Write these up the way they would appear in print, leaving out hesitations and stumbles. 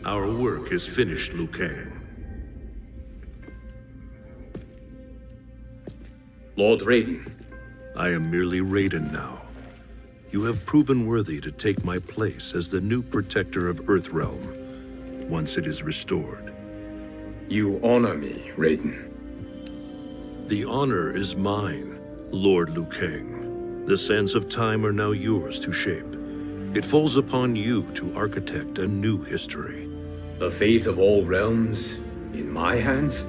Our work is finished, Liu Kang. Lord Raiden. I am merely Raiden now. You have proven worthy to take my place as the new protector of Earthrealm, once it is restored. You honor me, Raiden. The honor is mine, Lord Liu Kang. The sands of time are now yours to shape. It falls upon you to architect a new history. The fate of all realms in my hands?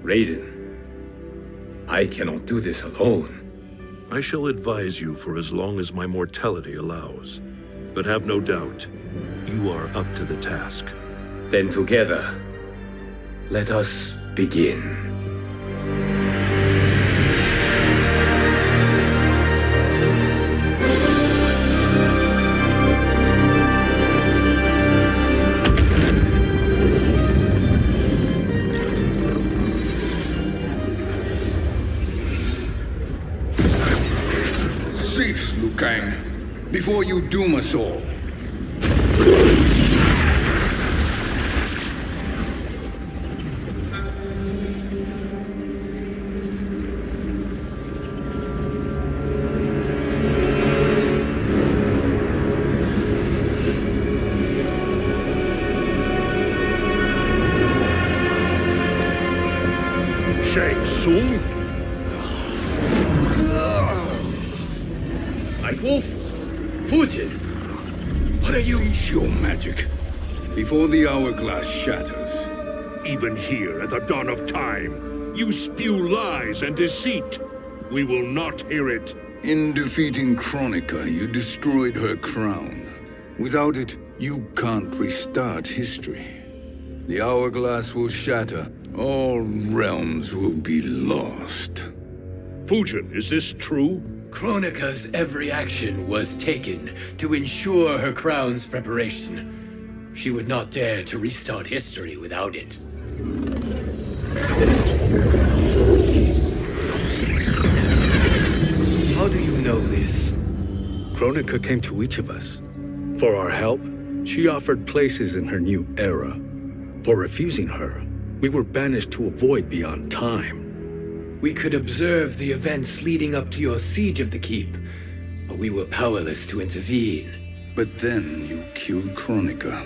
Raiden, I cannot do this alone. I shall advise you for as long as my mortality allows. But have no doubt, you are up to the task. Then together, let us begin. Cease, Liu Kang, before you doom us all. Shang Tsung? Nightwolf? Fujin! What are you? Cease your magic, before the hourglass shatters. Even here at the dawn of time, you spew lies and deceit. We will not hear it. In defeating Kronika, you destroyed her crown. Without it, you can't restart history. The hourglass will shatter. All realms will be lost. Fujin, is this true? Kronika's every action was taken to ensure her crown's preparation. She would not dare to restart history without it. How do you know this? Kronika came to each of us. For our help, she offered places in her new era. For refusing her, we were banished to a void beyond time. We could observe the events leading up to your siege of the keep, but we were powerless to intervene. But then you killed Kronika.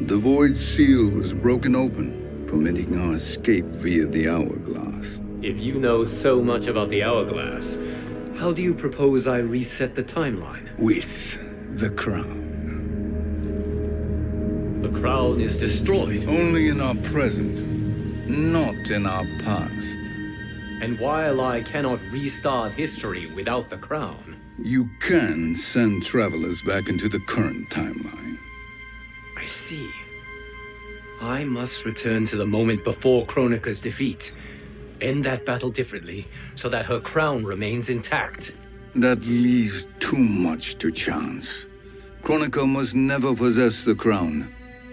The void seal was broken open, permitting our escape via the hourglass. If you know so much about the hourglass, how do you propose I reset the timeline? With the crown. The crown is destroyed. Only in our present, not in our past. And while I cannot restart history without the crown, You can send travelers back into the current timeline. I see. I must return to the moment before Kronika's defeat. End that battle differently, so that her crown remains intact. That leaves too much to chance. Kronika must never possess the crown.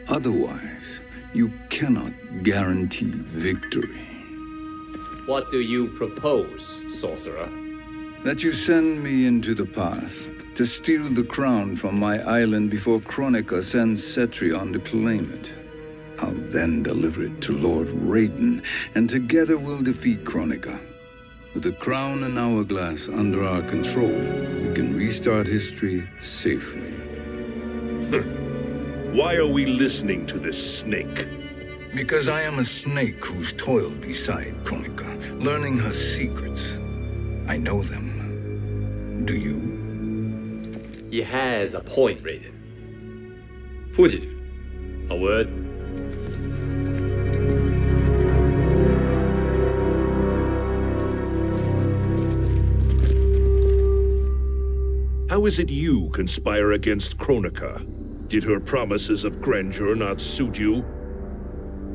Otherwise, you cannot guarantee victory. What do you propose, sorcerer? That you send me into the past to steal the crown from my island before Kronika sends Cetrion to claim it. I'll then deliver it to Lord Raiden, and together we'll defeat Kronika. With the crown and hourglass under our control, we can restart history safely. Why are we listening to this snake? Because I am a snake who's toiled beside Kronika, learning her secrets. I know them. Do you? He has a point, Raiden. Fujin, a word? How is it you conspire against Kronika? Did her promises of grandeur not suit you?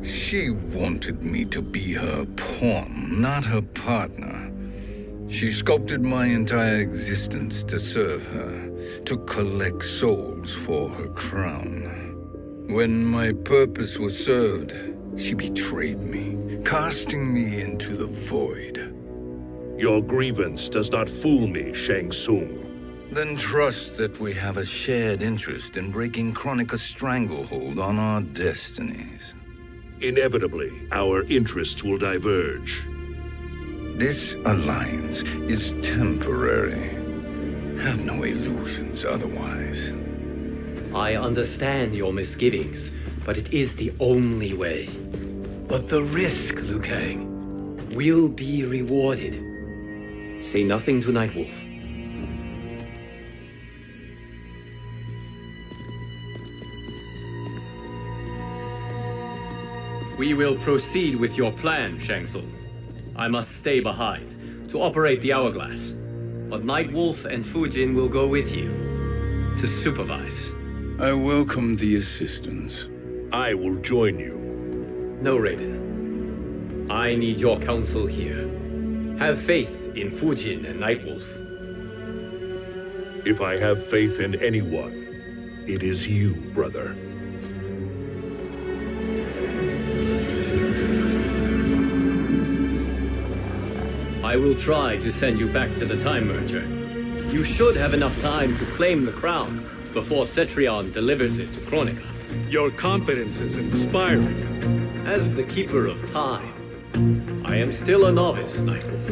She wanted me to be her pawn, not her partner. She sculpted my entire existence to serve her, to collect souls for her crown. When my purpose was served, she betrayed me, casting me into the void. Your grievance does not fool me, Shang Tsung. Then trust that we have a shared interest in breaking Kronika's stranglehold on our destinies. Inevitably, our interests will diverge. This alliance is temporary. Have no illusions otherwise. I understand your misgivings, but it is the only way. But the risk, Liu Kang, will be rewarded. Say nothing to Nightwolf. We will proceed with your plan, Shang Tsung. I must stay behind to operate the Hourglass. But Nightwolf and Fujin will go with you to supervise. I welcome the assistance. I will join you. No, Raiden. I need your counsel here. Have faith in Fujin and Nightwolf. If I have faith in anyone, it is you, brother. I will try to send you back to the Time Merger. You should have enough time to claim the crown before Cetrion delivers it to Kronika. Your confidence is inspiring. As the Keeper of Time, I am still a novice, Nightwolf.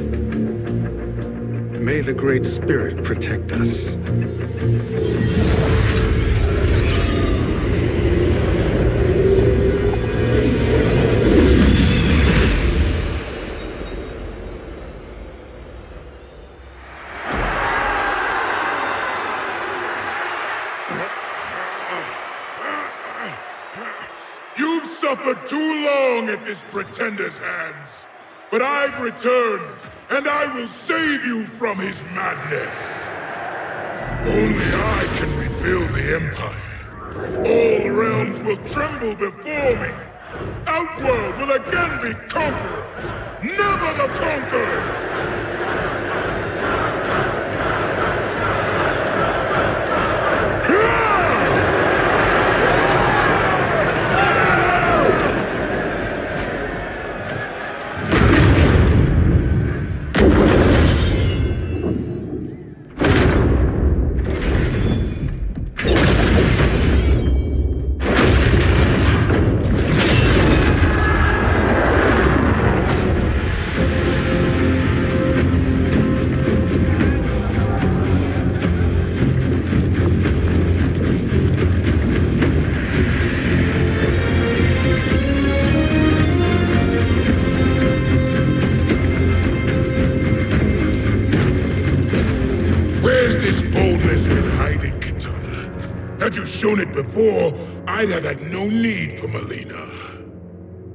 May the Great Spirit protect us. You've suffered too long at this pretender's hands. But I've returned, and I will save you from his madness. Only I can rebuild the Empire. All realms will tremble before me. Outworld will again be conquerors, never the conquered! Had you shown it before, I'd have had no need for Melina.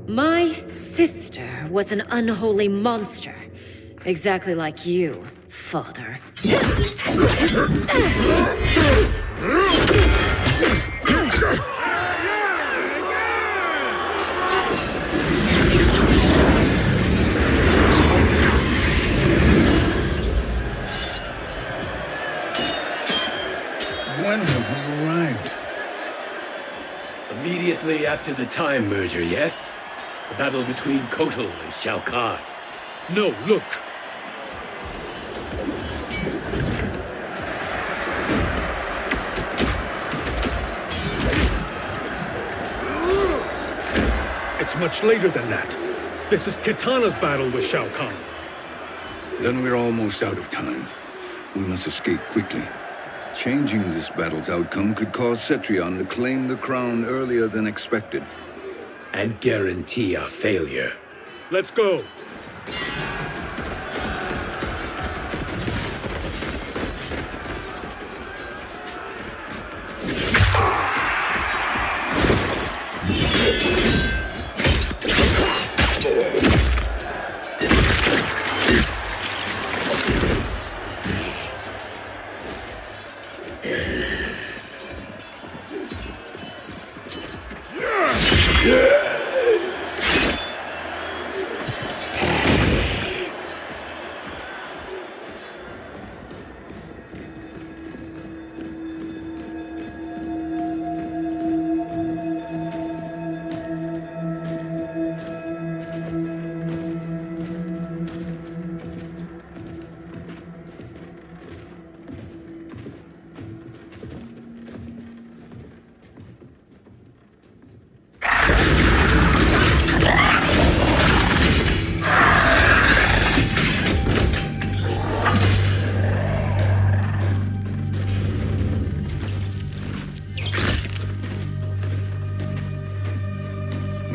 My sister was an unholy monster. Exactly like you, father. When have we arrived? Immediately after the Time Merger, yes? The battle between Kotal and Shao Kahn. No, look! It's much later than that. This is Kitana's battle with Shao Kahn. Then we're almost out of time. We must escape quickly. Changing this battle's outcome could cause Cetrion to claim the crown earlier than expected. And guarantee a failure. Let's go!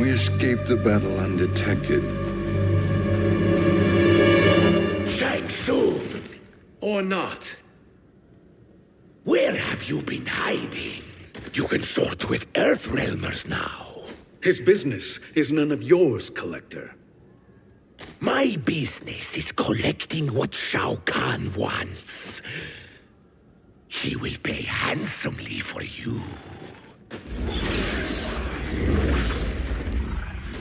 We escaped the battle undetected. Shang Tsung, Or not. where have you been hiding? You can sort with Earthrealmers now. His business is none of yours, Collector. My business is collecting what Shao Kahn wants. He will pay handsomely for you.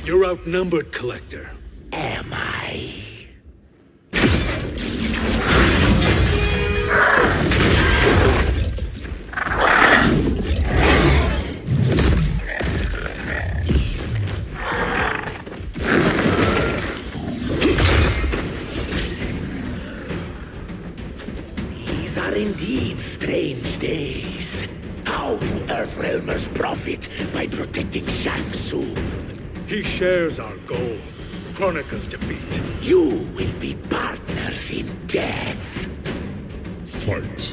You're outnumbered, Collector. Am I? These are indeed strange days. How do Earthrealmers profit by protecting Shang Tsung? He shares our goal. Kronika's defeat. You will be partners in death. Fight.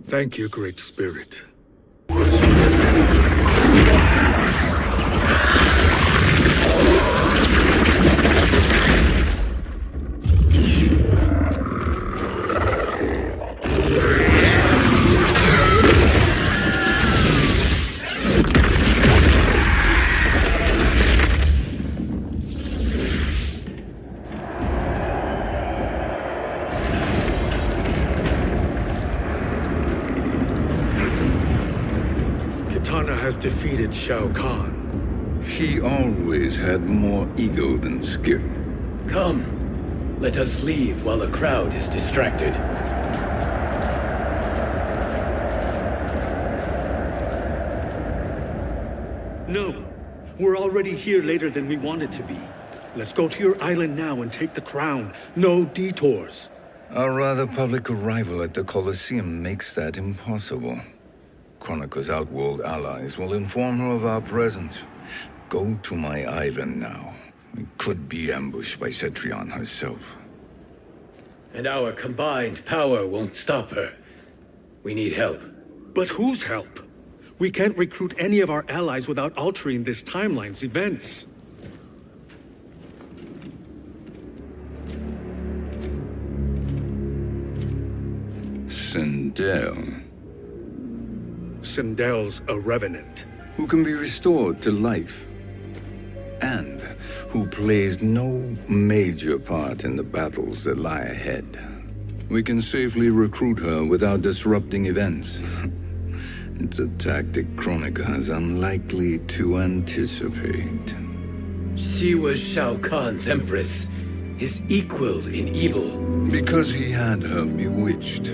Thank you, Great Spirit. Kitana has defeated Shao Kahn. He always had more ego than skill. Come. Let us leave while the crowd is distracted. No. We're already here later than we wanted to be. Let's go to your island now and take the crown. No detours. Our rather public arrival at the Colosseum makes that impossible. Kronika's outworld allies will inform her of our presence. Go to my island now. We could be ambushed by Cetrion herself. And our combined power won't stop her. We need help. But whose help? We can't recruit any of our allies without altering this timeline's events. Sindel, Sindel's a revenant. who can be restored to life, and who plays no major part in the battles that lie ahead. We can safely recruit her without disrupting events. It's a tactic Kronika is unlikely to anticipate. She was Shao Kahn's empress, his equal in evil. Because he had her bewitched.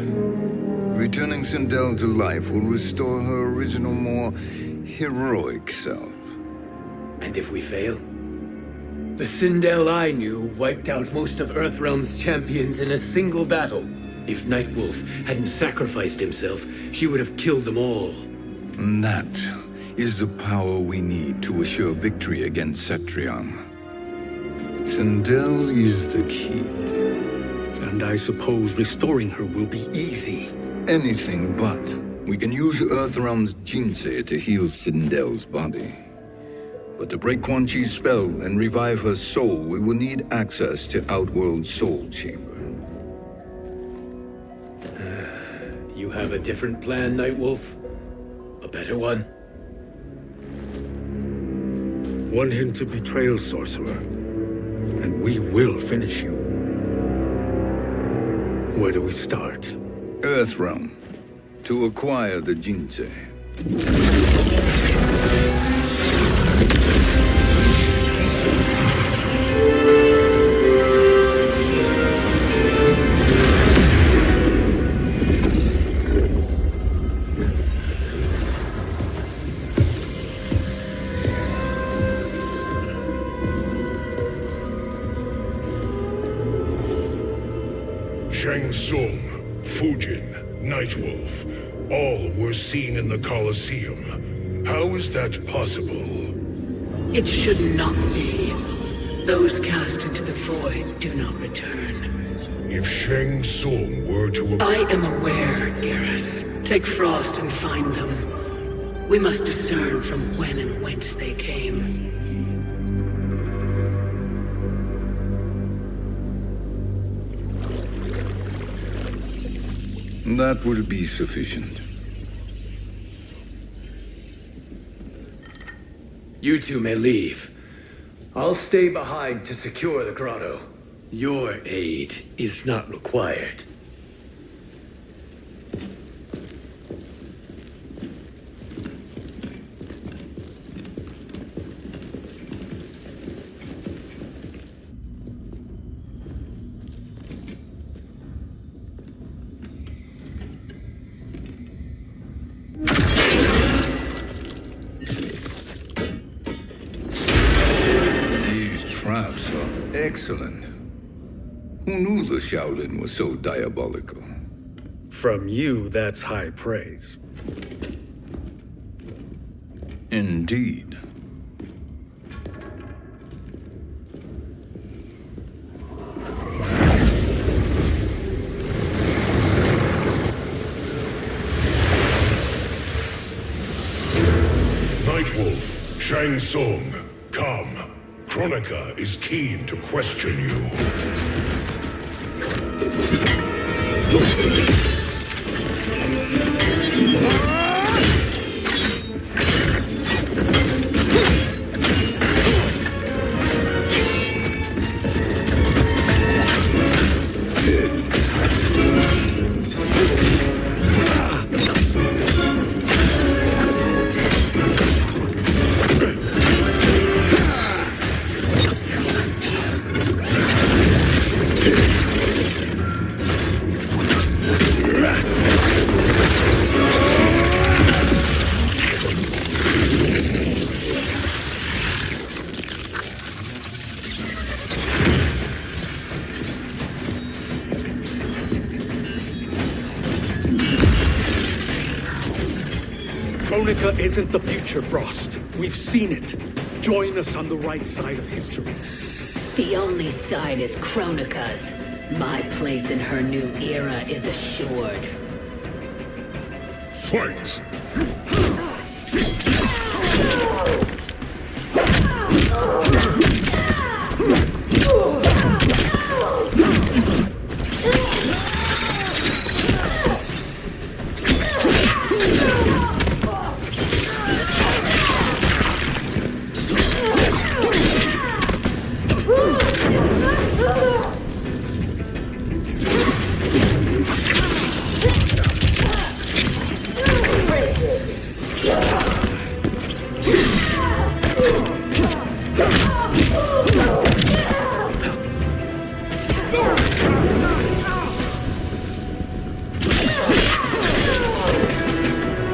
Returning Sindel to life will restore her original, more heroic self. And if we fail? The Sindel I knew wiped out most of Earthrealm's champions in a single battle. If Nightwolf hadn't sacrificed himself, she would have killed them all. And that is the power we need to assure victory against Cetrion. Sindel is the key. And I suppose restoring her will be easy. Anything but. We can use Earthrealm's Jinsei to heal Sindel's body. But to break Quan Chi's spell and revive her soul, we will need access to Outworld's Soul Chamber. You have a different plan, Nightwolf? A better one? One hint to betrayal, sorcerer, and we will finish you. Where do we start? Earthrealm. To acquire the Jinsei. Shang Tsung, Fujin, Nightwolf, all were seen in the Colosseum. How is that possible? It should not be. Those cast into the void do not return. If Shang Tsung were to... I am aware, Garrus. Take Frost and find them. We must discern from when and whence they came. That will be sufficient. You two may leave. I'll stay behind to secure the grotto. Your aid is not required. Traps are excellent. Who knew the Shaolin was so diabolical? From you, that's high praise. Indeed. Nightwolf, Shang Tsung, come. Kronika is keen to question you. Kronika isn't the future, Frost. We've seen it. Join us on the right side of history. The only side is Kronika's. My place in her new era is assured. Fight!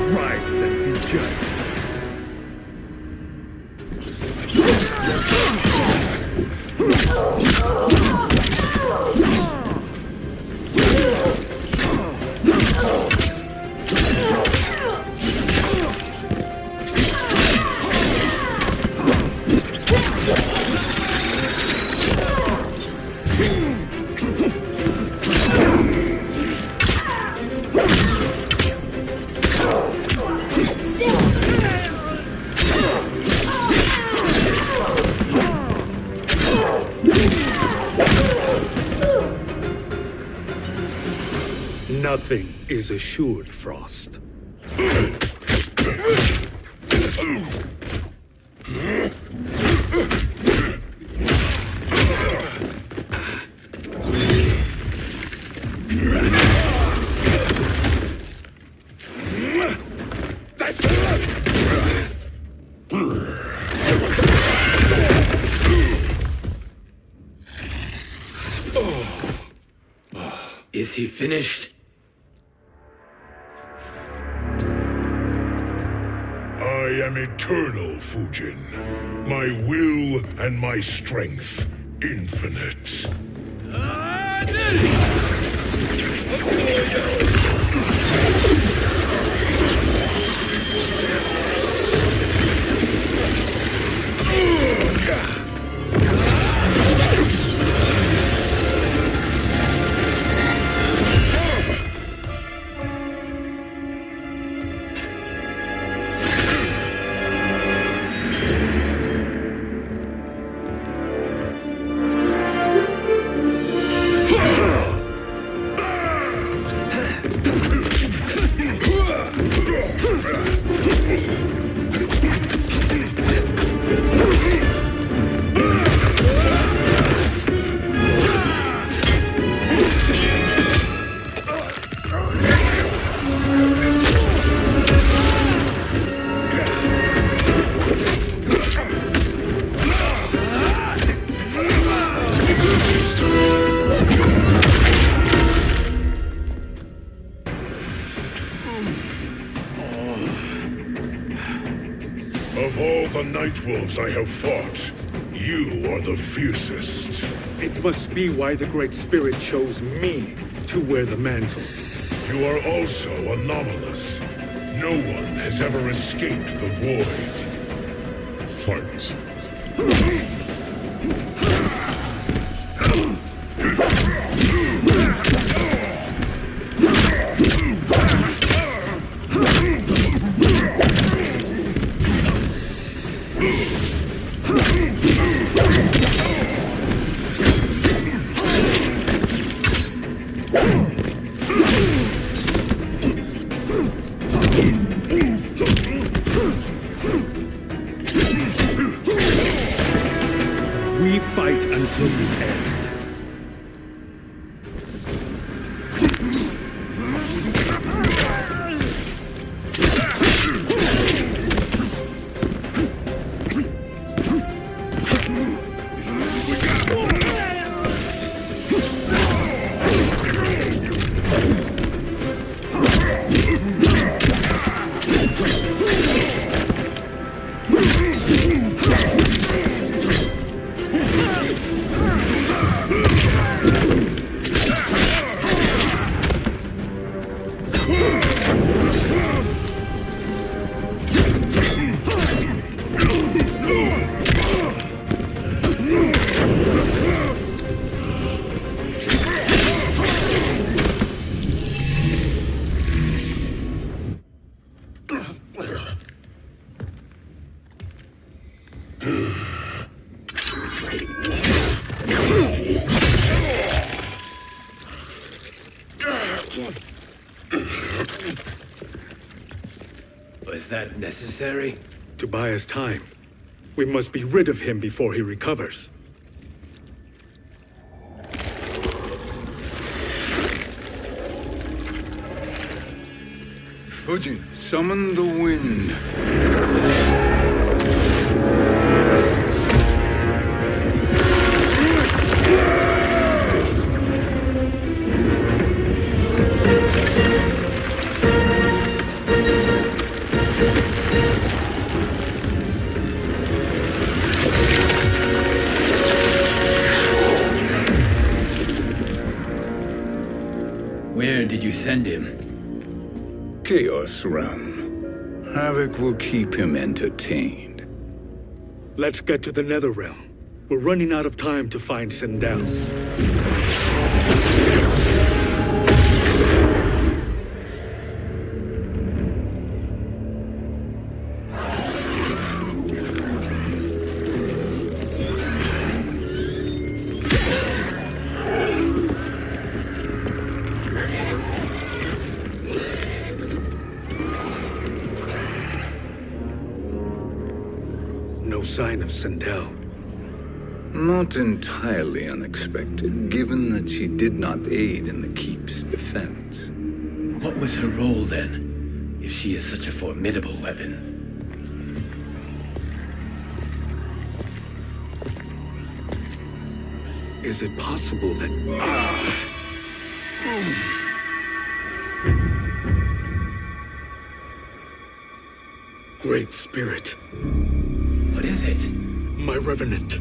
Rise and be judged. Nothing is assured, Frost. he finished? I am eternal, Fujin. My will and my strength infinite. Of all the Nightwolves I have fought, you are the fiercest. It must be why the Great Spirit chose me to wear the mantle. You are also anomalous. No one has ever escaped the void. Fight. We fight until the end. Was that necessary? To buy us time. We must be rid of him before he recovers. Fujin, summon the wind. Where did you send him? Chaos Realm. Havoc will keep him entertained. Let's get to the Netherrealm. We're running out of time to find Sindel. No sign of Sindel. Not entirely unexpected, given that she did not aid in the Keep's defense. What was her role then, if she is such a formidable weapon? Is it possible that... Great Spirit. What is it? My Revenant.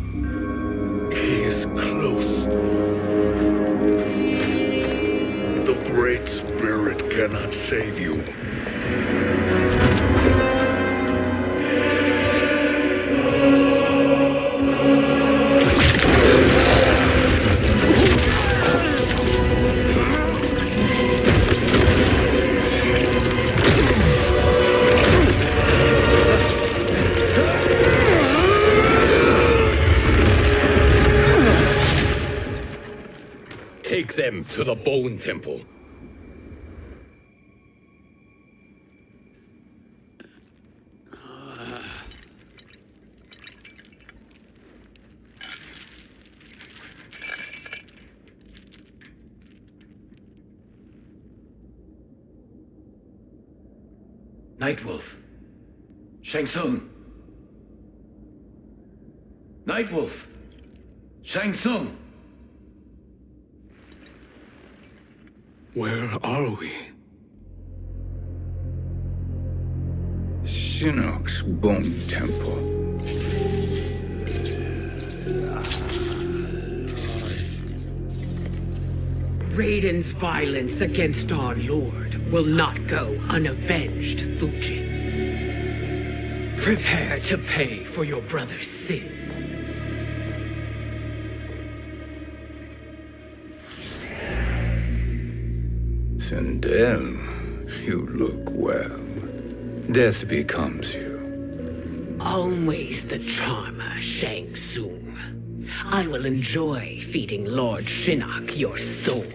He is close. The Great Spirit cannot save you. Take them to the Bone Temple. Nightwolf. Shang Tsung. Nightwolf. Shang Tsung. Where are we? Shinnok's Bone Temple. Raiden's violence against our Lord will not go unavenged, Fujin. Prepare to pay for your brother's sins. Sindel, you look well. Death becomes you. Always the charmer, Shang Tsung. I will enjoy feeding Lord Shinnok your soul.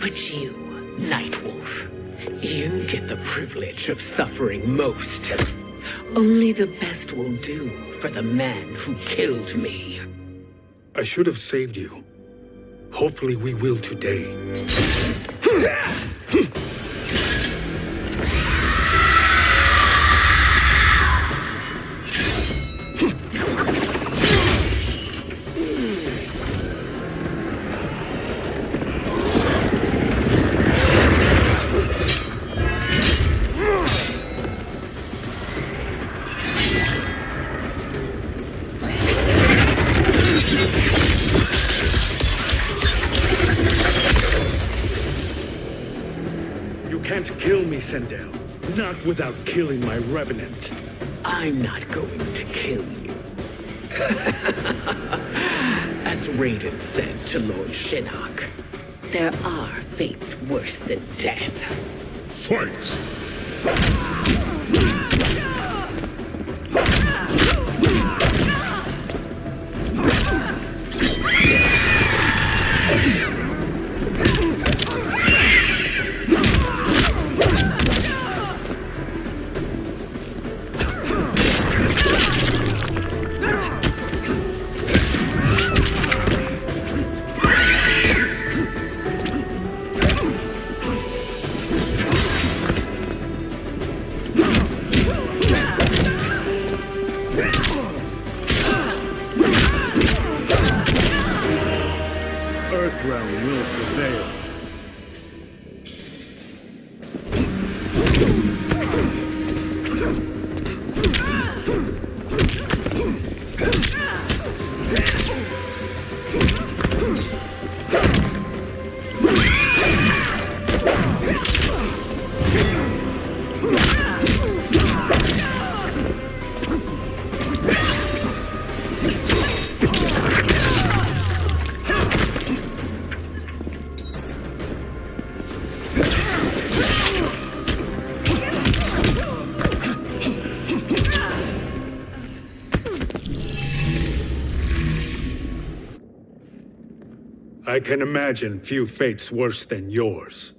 But you, Nightwolf, you get the privilege of suffering most. Only the best will do for the man who killed me. I should have saved you. Hopefully we will today. Kill me, Sindel. Not without killing my Revenant. I'm not going to kill you. As Raiden said to Lord Shinnok, there are fates worse than death. Fight! Earthrealm will prevail. I can imagine few fates worse than yours.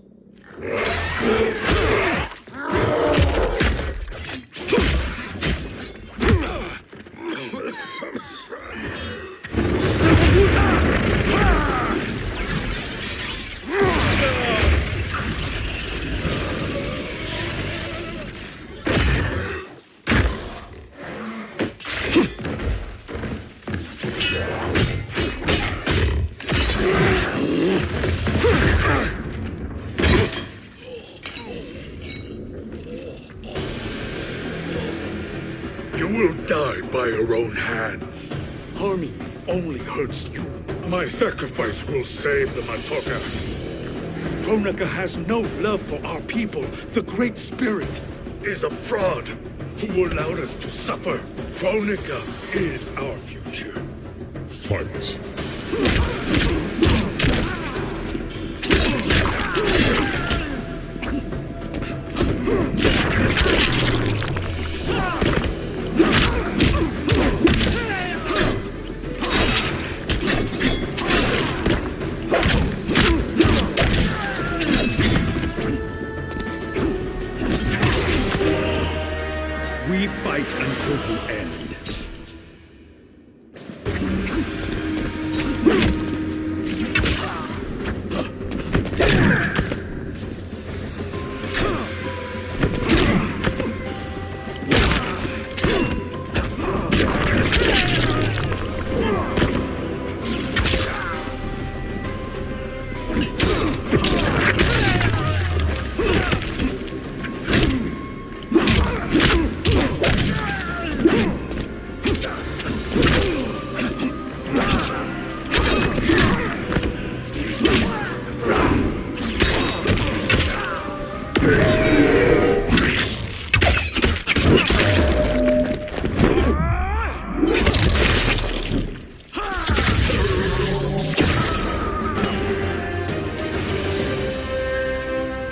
You will die by your own hands. Harming me only hurts you. My sacrifice will save the Matoka. Kronika has no love for our people. The Great Spirit Is a fraud who allowed us to suffer. Kronika is our future. Fight. we fight until the end.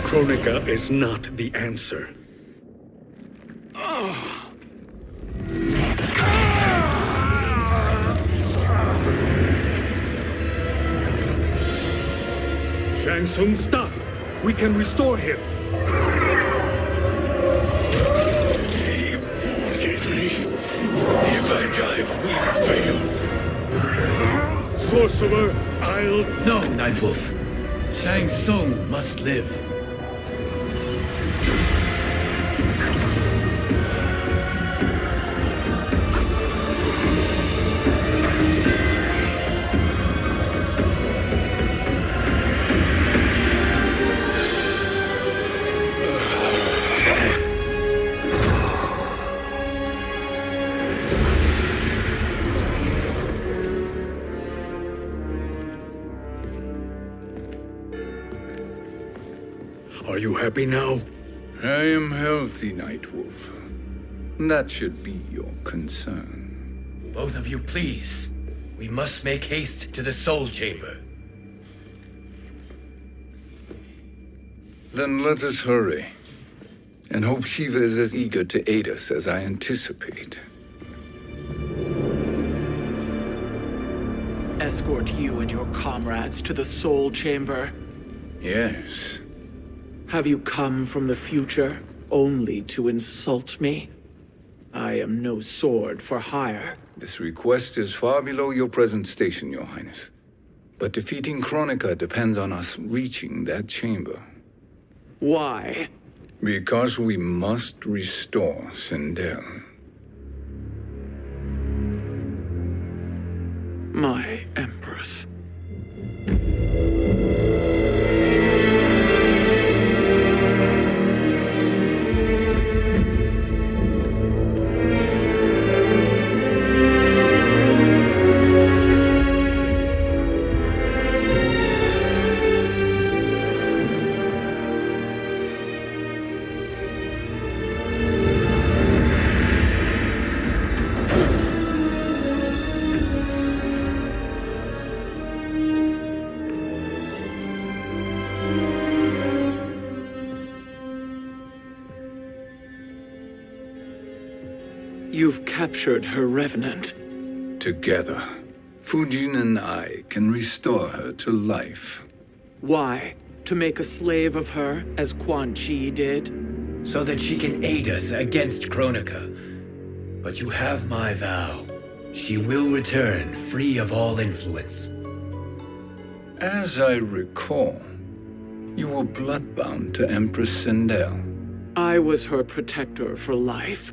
Kronika is not the answer. Shang Tsung, stop! We can restore him. If I die, we fail. Sorcerer, I'll... No, Nightwolf. Shang Tsung must live. Are you happy now? I am healthy, Nightwolf. That should be your concern. Both of you, please. We must make haste to the Soul Chamber. Then let us hurry. And hope Shiva is as eager to aid us as I anticipate. Escort you and your comrades to the Soul Chamber. Yes. Have you come from the future only to insult me? I am no sword for hire. This request is far below your present station, Your Highness. But defeating Kronika depends on us reaching that chamber. Why? Because we must restore Sindel. My Empress. You've captured her revenant. Together, Fujin and I can restore her to life. Why? To make a slave of her, as Quan Chi did? So that she can aid us against Kronika. But you have my vow. She will return free of all influence. As I recall, you were bloodbound to Empress Sindel. I was her protector for life.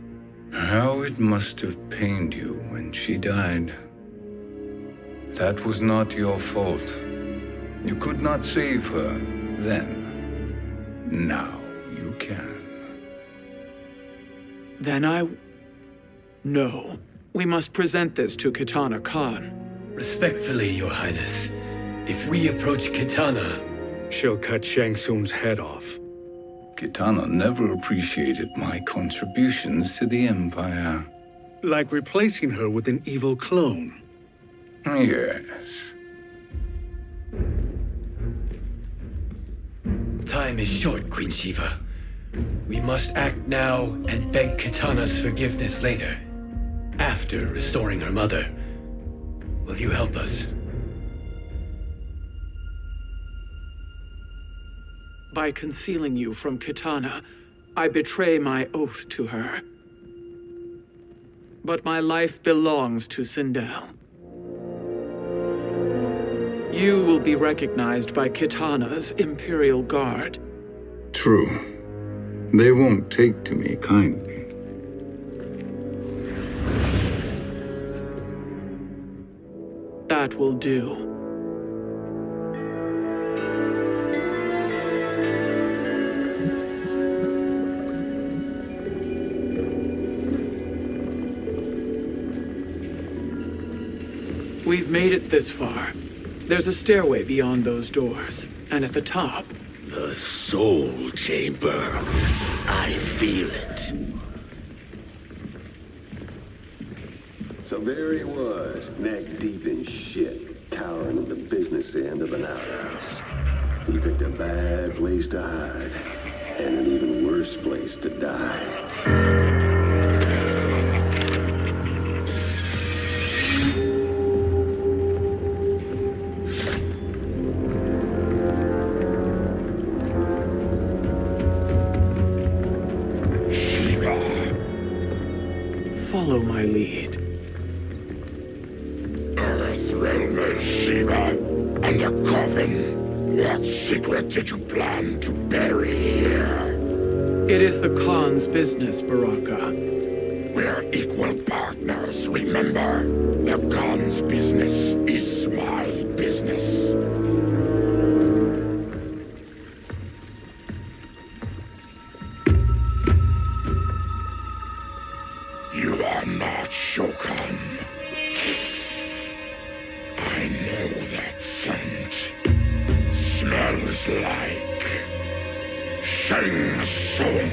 How it must have pained you when she died. That was not your fault. You could not save her then. Now you can. Then I No. We must present this to Kitana Khan. Respectfully, Your Highness, if we approach Kitana, She'll cut Shang Tsung's head off. Kitana never appreciated my contributions to the Empire. Like replacing her with an evil clone. Yes. time is short, Queen Shiva. We must act now and beg Kitana's forgiveness later, after restoring her mother. Will you help us? By concealing you from Kitana, I betray my oath to her. But my life belongs to Sindel. You will be recognized by Kitana's Imperial Guard. True. They won't take to me kindly. That will do. We've made it this far. There's a stairway beyond those doors, and at the top... The Soul Chamber. I feel it. So there he was, neck deep in shit, cowering at the business end of an outhouse. He picked a bad place to hide, and an even worse place to die. Follow my lead. Earthrealmer Shiva, and a coffin. What secret did you plan to bury here? It is the Khan's business, Baraka. We're equal partners, remember? The Khan's business is my business. You are not Shokan. I know that scent. Smells like Shang Tsung.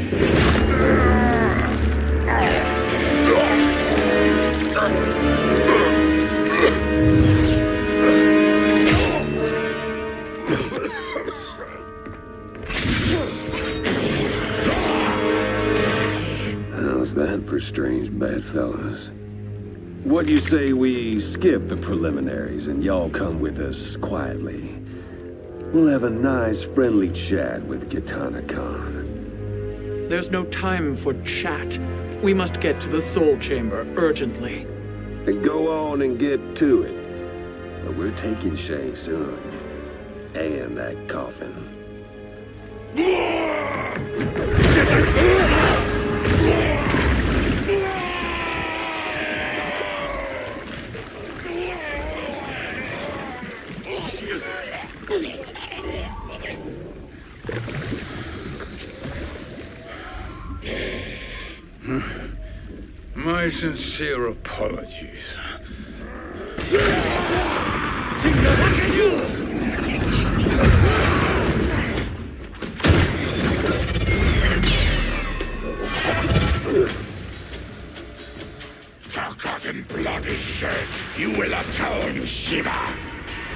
How's that for strange bedfellows? What do you say we skip the preliminaries and y'all come with us quietly? We'll have a nice friendly chat with Kitana Khan. There's no time for chat. We must get to the Soul Chamber urgently. Then go on and get to it. But we're taking Shang Tsung and that coffin. My sincere apologies. Tarkatan blood is shed. You will atone, Shiva.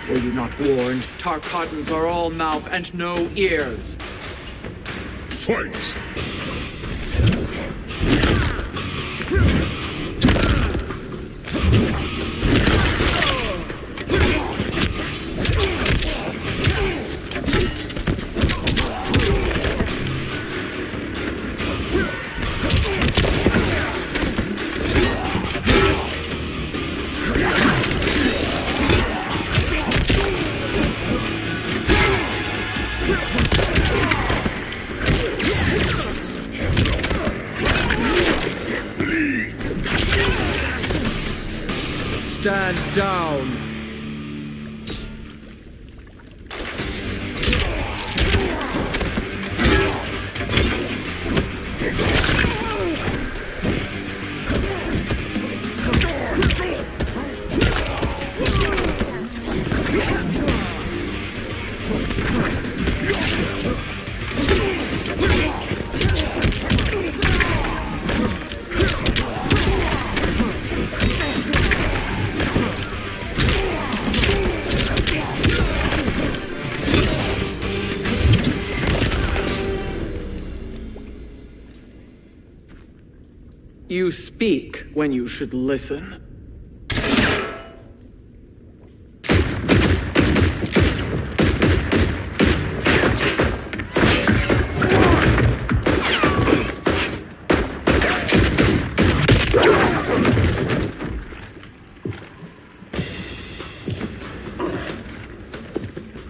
Were you not warned? Tarkatans are all mouth and no ears. Fight! Stand down. You speak when you should listen.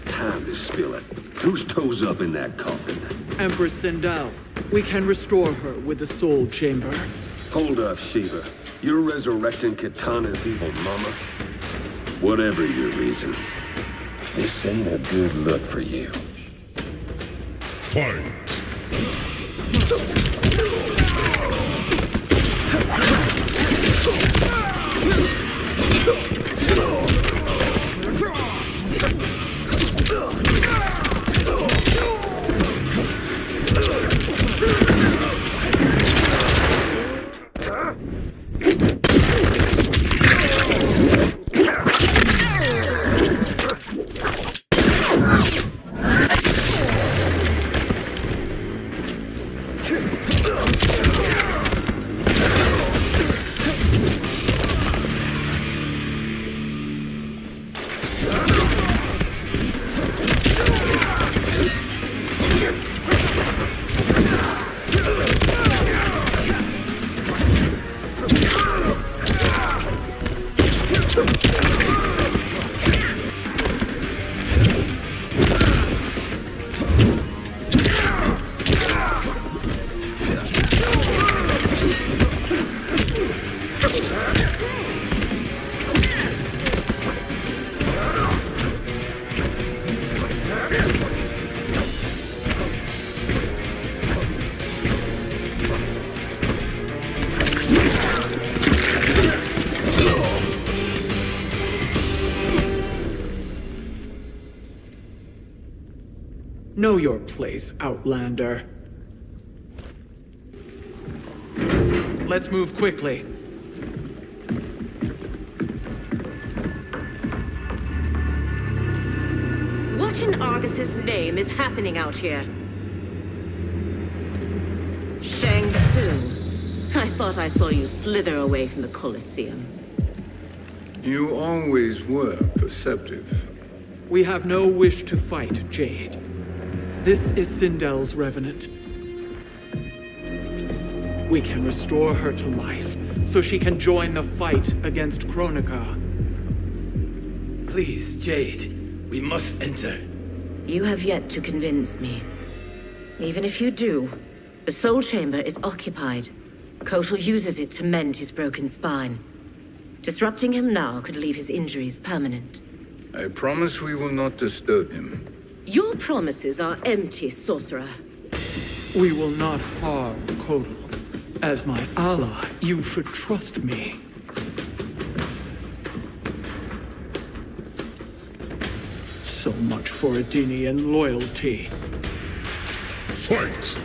Time to spill it. Whose toes up in that coffin? Empress Sindel. We can restore her with the Soul Chamber. Hold up, Shiva. You're resurrecting Kitana's evil mama? Whatever your reasons, this ain't a good look for you. Fight! Know your place, Outlander. Let's move quickly. What in Argus's name is happening out here? Shang Tsung. I thought I saw you slither away from the Colosseum. You always were perceptive. We have no wish to fight, Jade. This is Sindel's revenant. We can restore her to life, so she can join the fight against Kronika. Please, Jade, we must enter. You have yet to convince me. Even if you do, the Soul Chamber is occupied. Kotal uses it to mend his broken spine. Disrupting him now could leave his injuries permanent. I promise we will not disturb him. Your promises are empty, sorcerer. We will not harm Kotal. As my ally, you should trust me. So much for Adenian loyalty. Fight!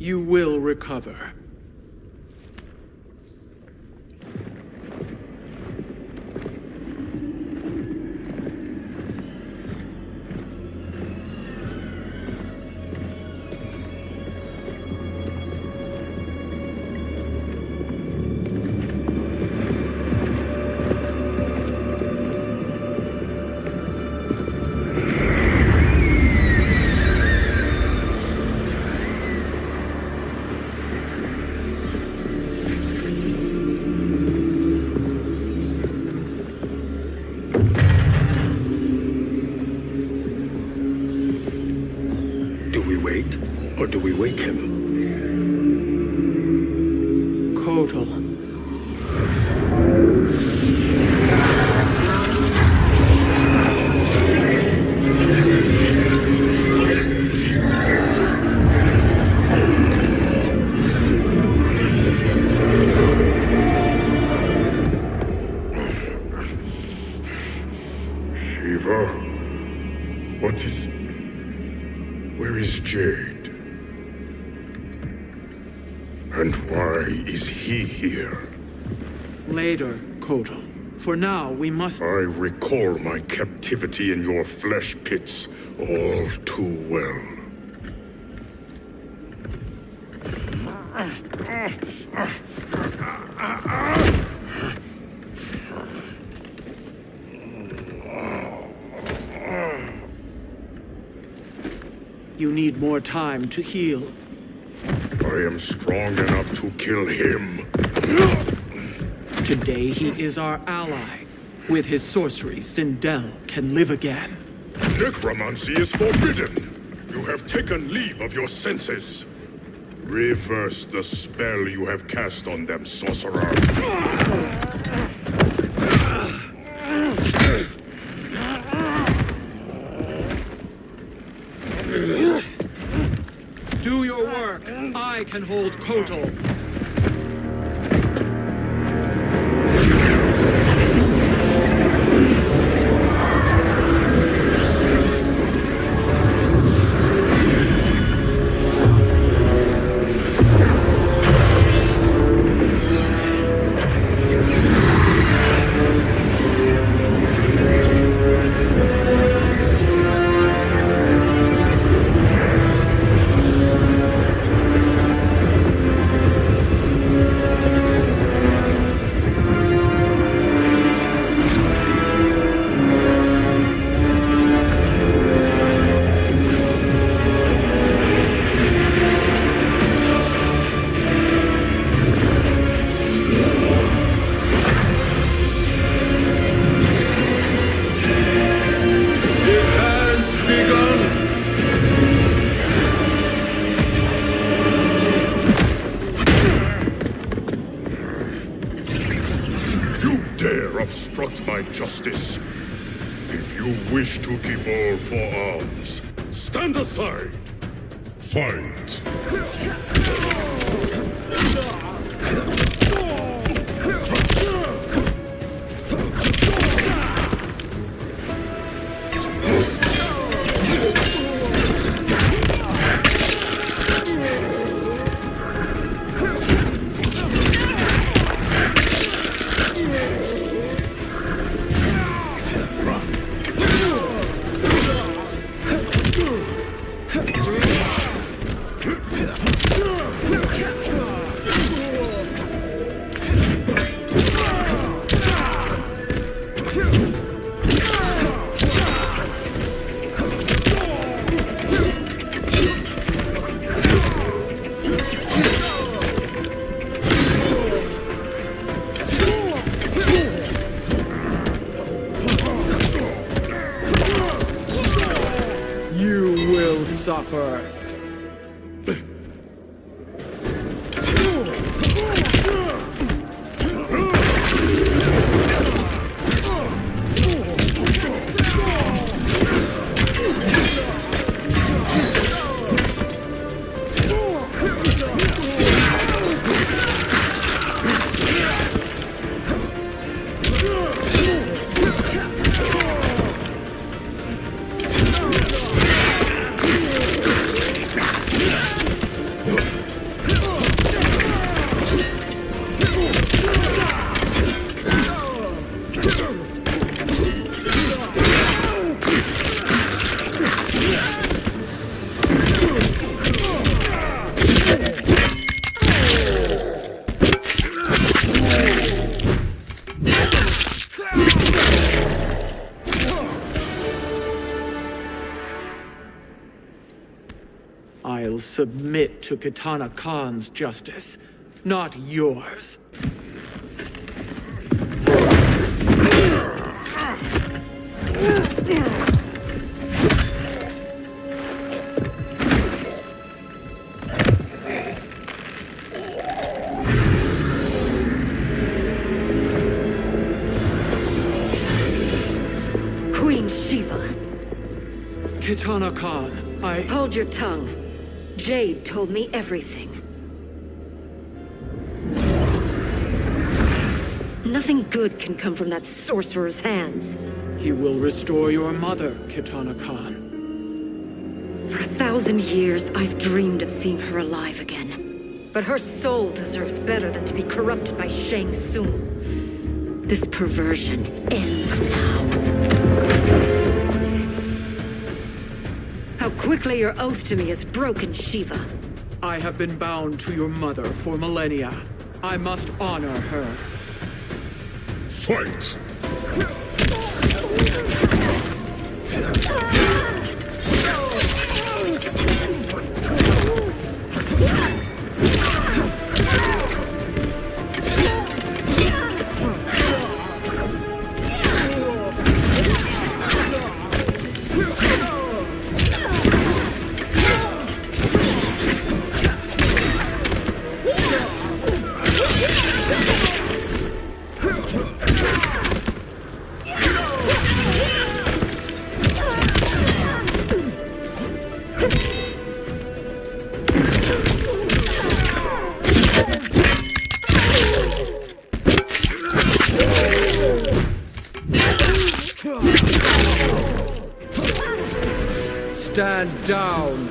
You will recover. wait, or do we wake him? Kotal. Where is Jade? And why is he here? Later, Kotal. For now, we must... I recall my captivity in your flesh pits all too well. You need more time to heal. I am strong enough to kill him. Today he is our ally. With his sorcery, Sindel can live again. Necromancy is forbidden. You have taken leave of your senses. Reverse the spell you have cast on them, sorcerer. Do your work. I can hold Kotal. Obstruct my justice. If you wish to keep all four arms, stand aside. Fight. Suffer. I'll submit to Kitana Khan's justice, not yours. Kitana Khan, Hold your tongue. Jade told me everything. Nothing good can come from that sorcerer's hands. He will restore your mother, Kitana Khan. For 1,000 years, I've dreamed of seeing her alive again. But her soul deserves better than to be corrupted by Shang Tsung. This perversion ends now. How quickly your oath to me is broken, Shiva. I have been bound to your mother for millennia. I must honor her. Fight! Stand down!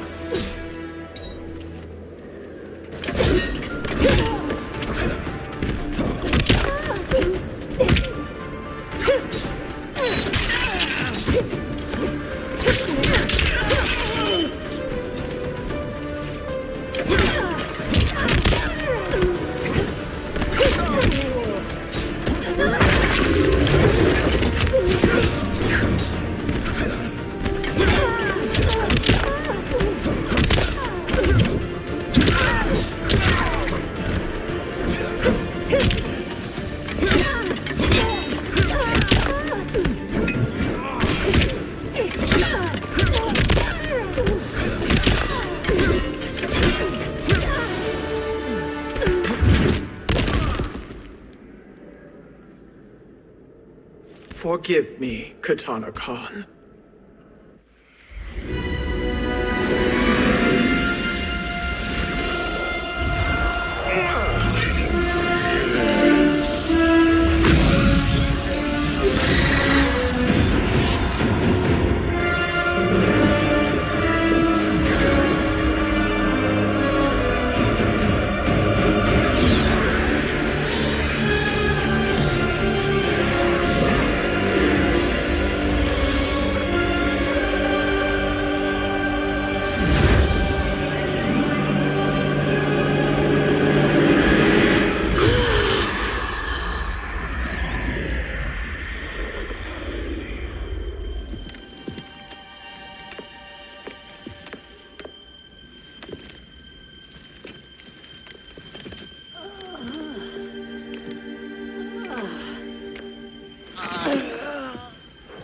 Forgive me, Kitana Khan.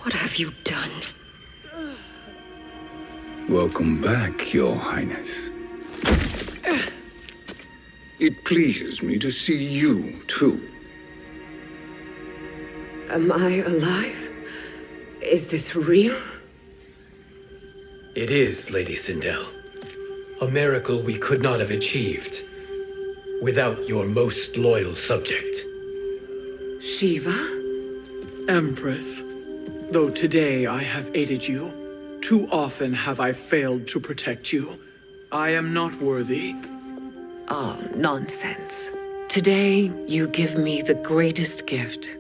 What have you done? Welcome back, Your Highness. It pleases me to see you, too. Am I alive? Is this real? It is, Lady Sindel. A miracle we could not have achieved without your most loyal subject. Shiva? Empress, though today I have aided you, too often have I failed to protect you. I am not worthy. Oh, nonsense. Today, you give me the greatest gift.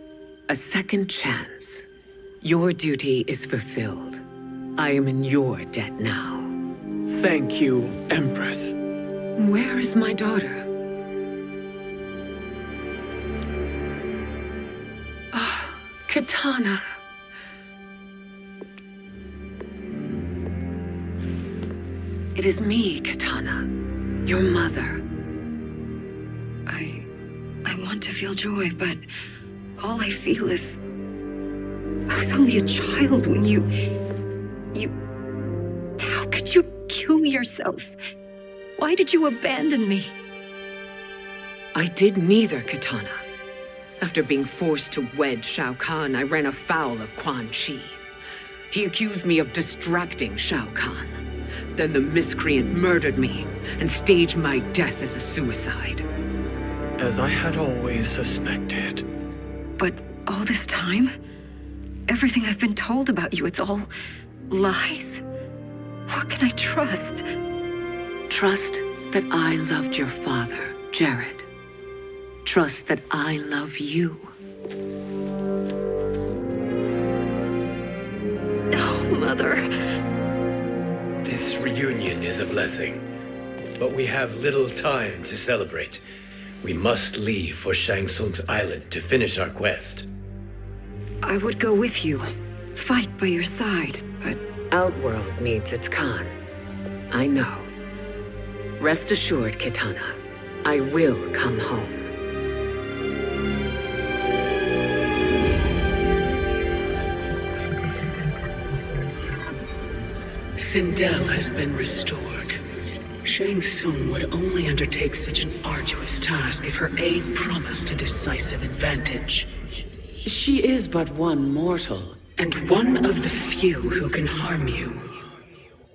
A second chance. Your duty is fulfilled. I am in your debt now. Thank you, Empress. Where is my daughter? Ah, Kitana. It is me, Kitana. Your mother. I want to feel joy, but all I feel is... I was only a child when you... How could you kill yourself? Why did you abandon me? I did neither, Kitana. After being forced to wed Shao Kahn, I ran afoul of Quan Chi. He accused me of distracting Shao Kahn. Then the miscreant murdered me and staged my death as a suicide. As I had always suspected. But all this time? Everything I've been told about you, it's all lies? What can I trust? Trust that I loved your father, Jared. Trust that I love you. Oh, Mother. This reunion is a blessing, but we have little time to celebrate. We must leave for Shang Tsung's island to finish our quest. I would go with you, fight by your side, but... Outworld needs its Khan. I know. Rest assured, Kitana, I will come home. Sindel has been restored. Shang Tsung would only undertake such an arduous task if her aid promised a decisive advantage. She is but one mortal. And one of the few who can harm you.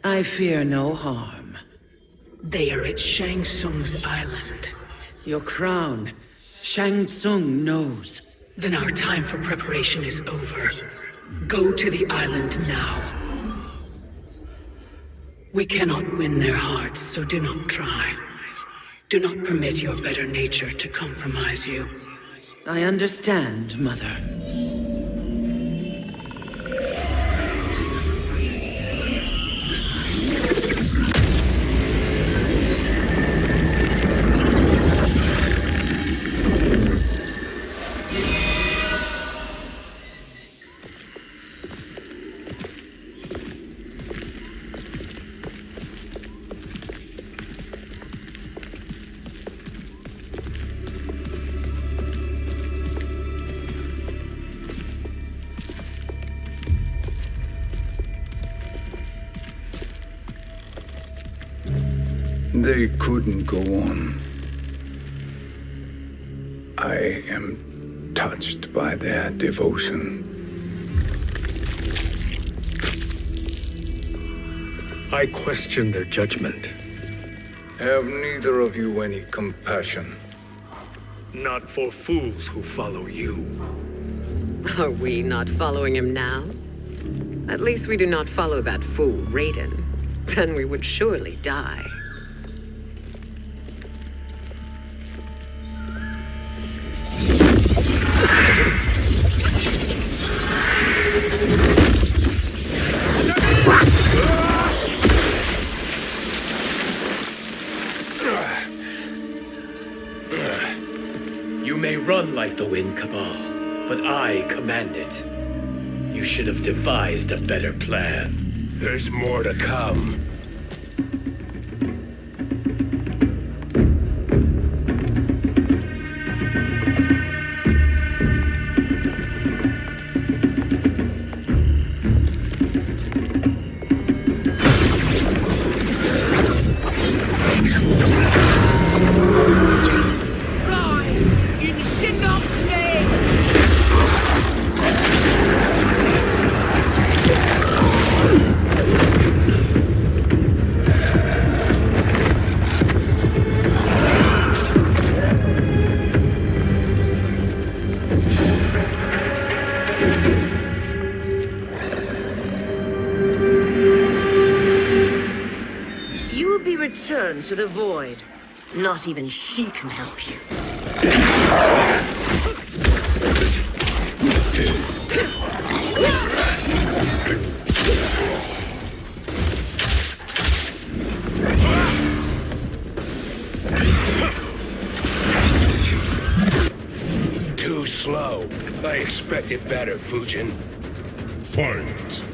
I fear no harm. They are at Shang Tsung's island. Your crown. Shang Tsung knows. Then our time for preparation is over. Go to the island now. We cannot win their hearts, so do not try. Do not permit your better nature to compromise you. I understand, Mother. They couldn't go on. I am touched by their devotion. I question their judgment. Have neither of you any compassion? Not for fools who follow you. Are we not following him now? At least we do not follow that fool, Raiden. Then we would surely die. You may run like the wind, Cabal, but I command it. You should have devised a better plan. There's more to come. Return to the void. Not even she can help you. Too slow. I expected better, Fujin. Fight!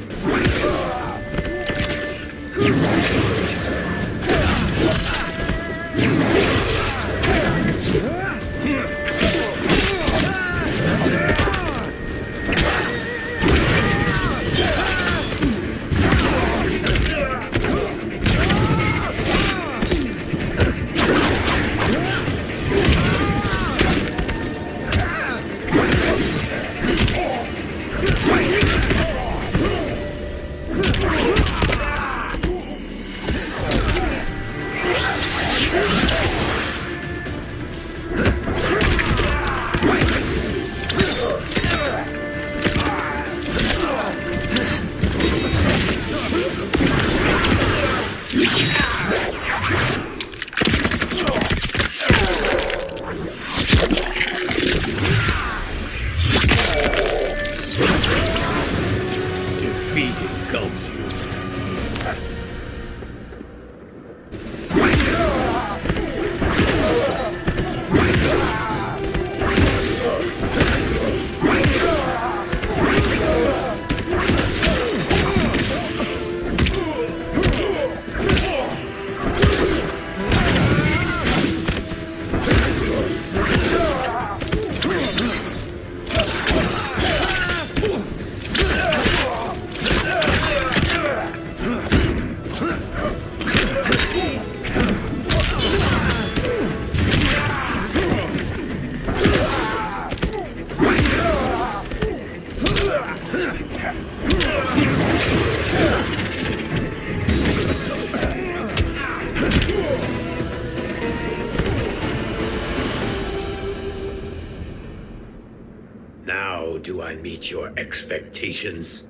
meet your expectations.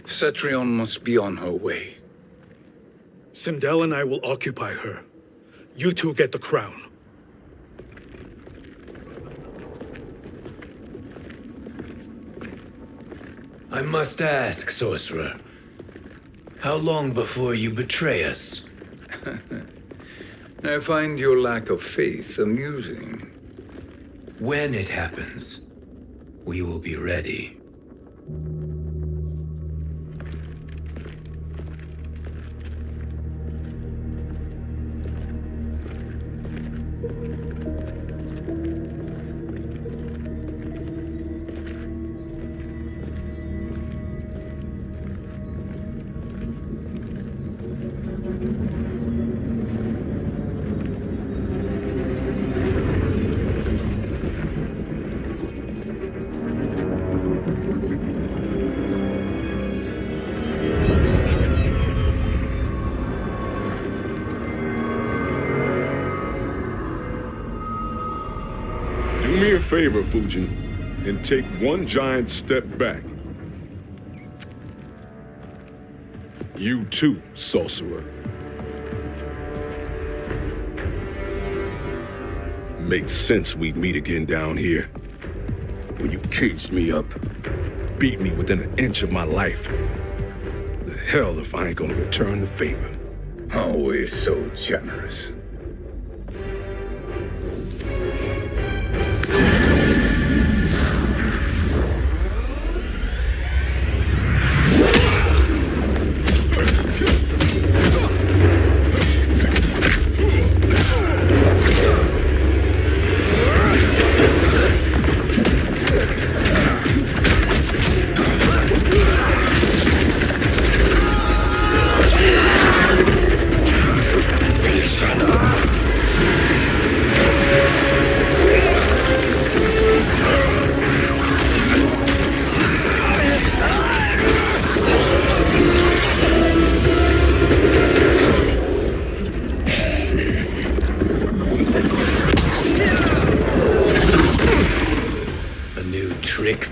Cetrion must be on her way. Sindel and I will occupy her. You two get the crown. I must ask, sorcerer. How long before you betray us? I find your lack of faith amusing. When it happens, we will be ready. Do me a favor, Fujin, and take one giant step back. You too, sorcerer. Makes sense we'd meet again down here. When you caged me up, beat me within an inch of my life. The hell if I ain't gonna return the favor. Always so generous.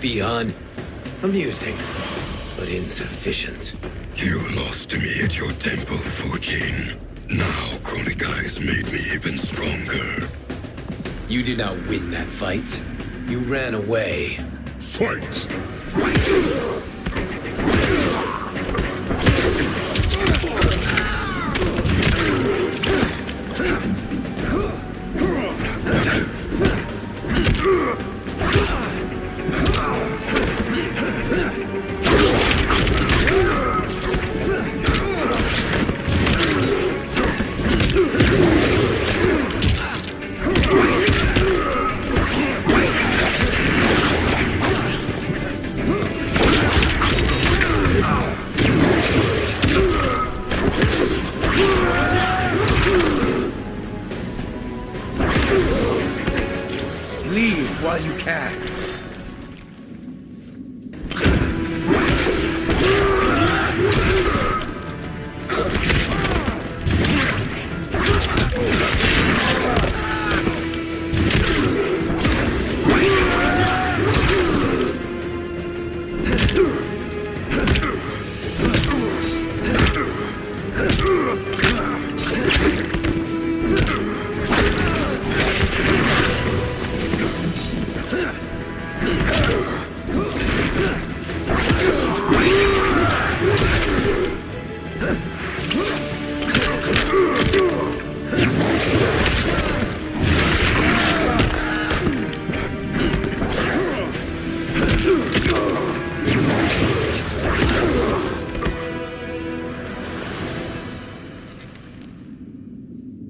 Beyond amusing, but insufficient. You lost to me at your temple, Fujin. Now Kronika has made me even stronger. You did not win that fight. You ran away. Fight! Leave while you can.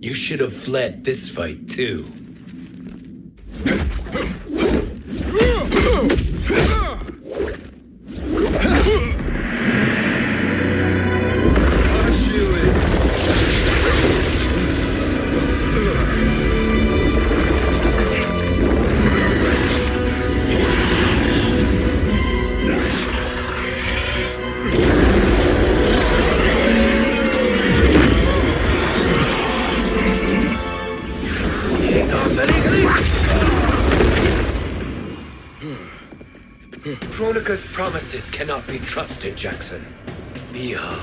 You should have fled this fight, too. Kronika's promises cannot be trusted, Jackson. Bihar,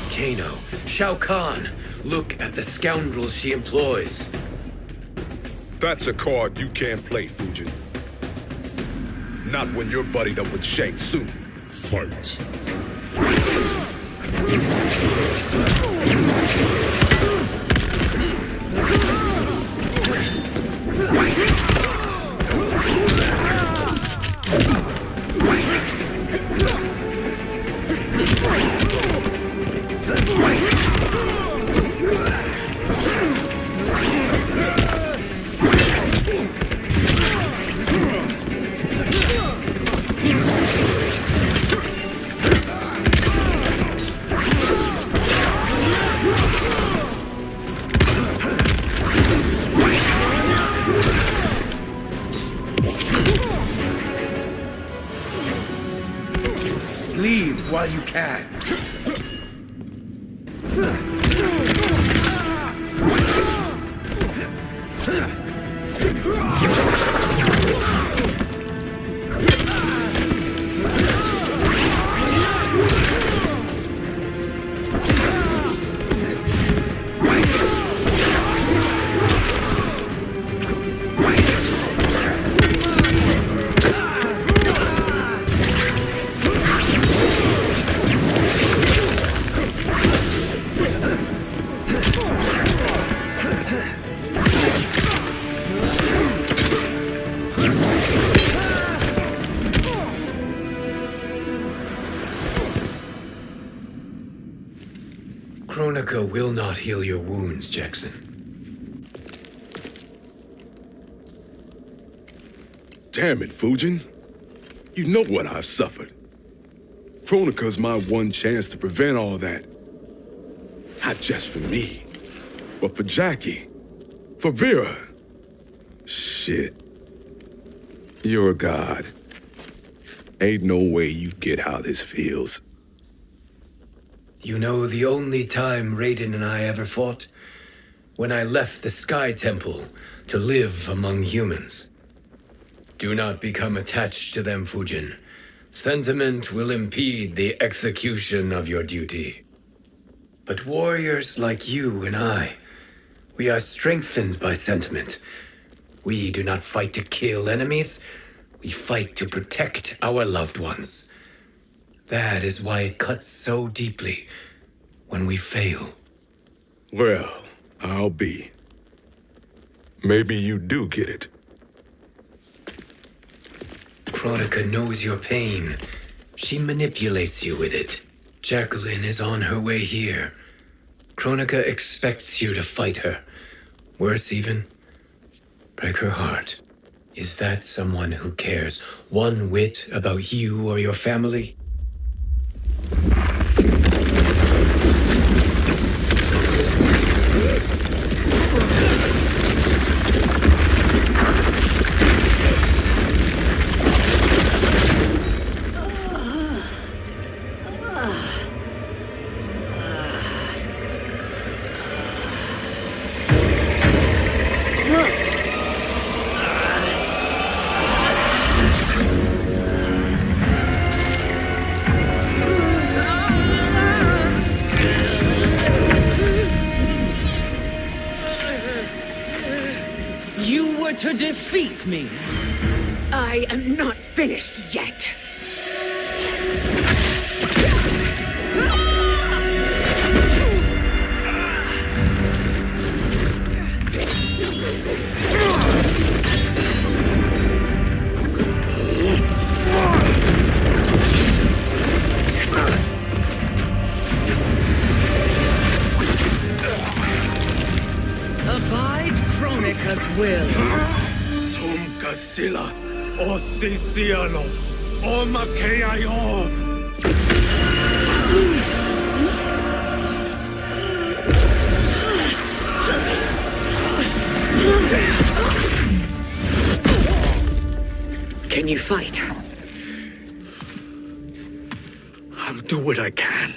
Kano, Shao Kahn. Look at the scoundrels she employs. That's a card you can't play, Fujin. Not when you're buddied up with Shang Tsung. Fight. Leave while you can. Kronika will not heal your wounds, Jackson. Damn it, Fujin. You know what I've suffered. Kronika's my one chance to prevent all that. Not just for me, but for Jackie, for Vera. Shit. You're a god. Ain't no way you get how this feels. You know the only time Raiden and I ever fought? When I left the Sky Temple to live among humans. Do not become attached to them, Fujin. Sentiment will impede the execution of your duty. But warriors like you and I, we are strengthened by sentiment. We do not fight to kill enemies. We fight to protect our loved ones. That is why it cuts so deeply when we fail. Well, I'll be. Maybe you do get it. Kronika knows your pain. She manipulates you with it. Jacqueline is on her way here. Kronika expects you to fight her. Worse even, break her heart. Is that someone who cares one whit about you or your family? To defeat me. I am not finished yet. Abide Kronika's will. Sila, o Siciano, o Makeayo. Can you fight? I'll do what I can.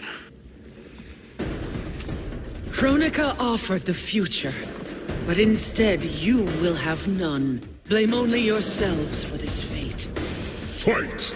Kronika offered the future, but instead you will have none. Blame only yourselves for this fate. Fight!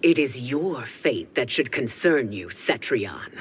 It is your fate that should concern you, Cetrion.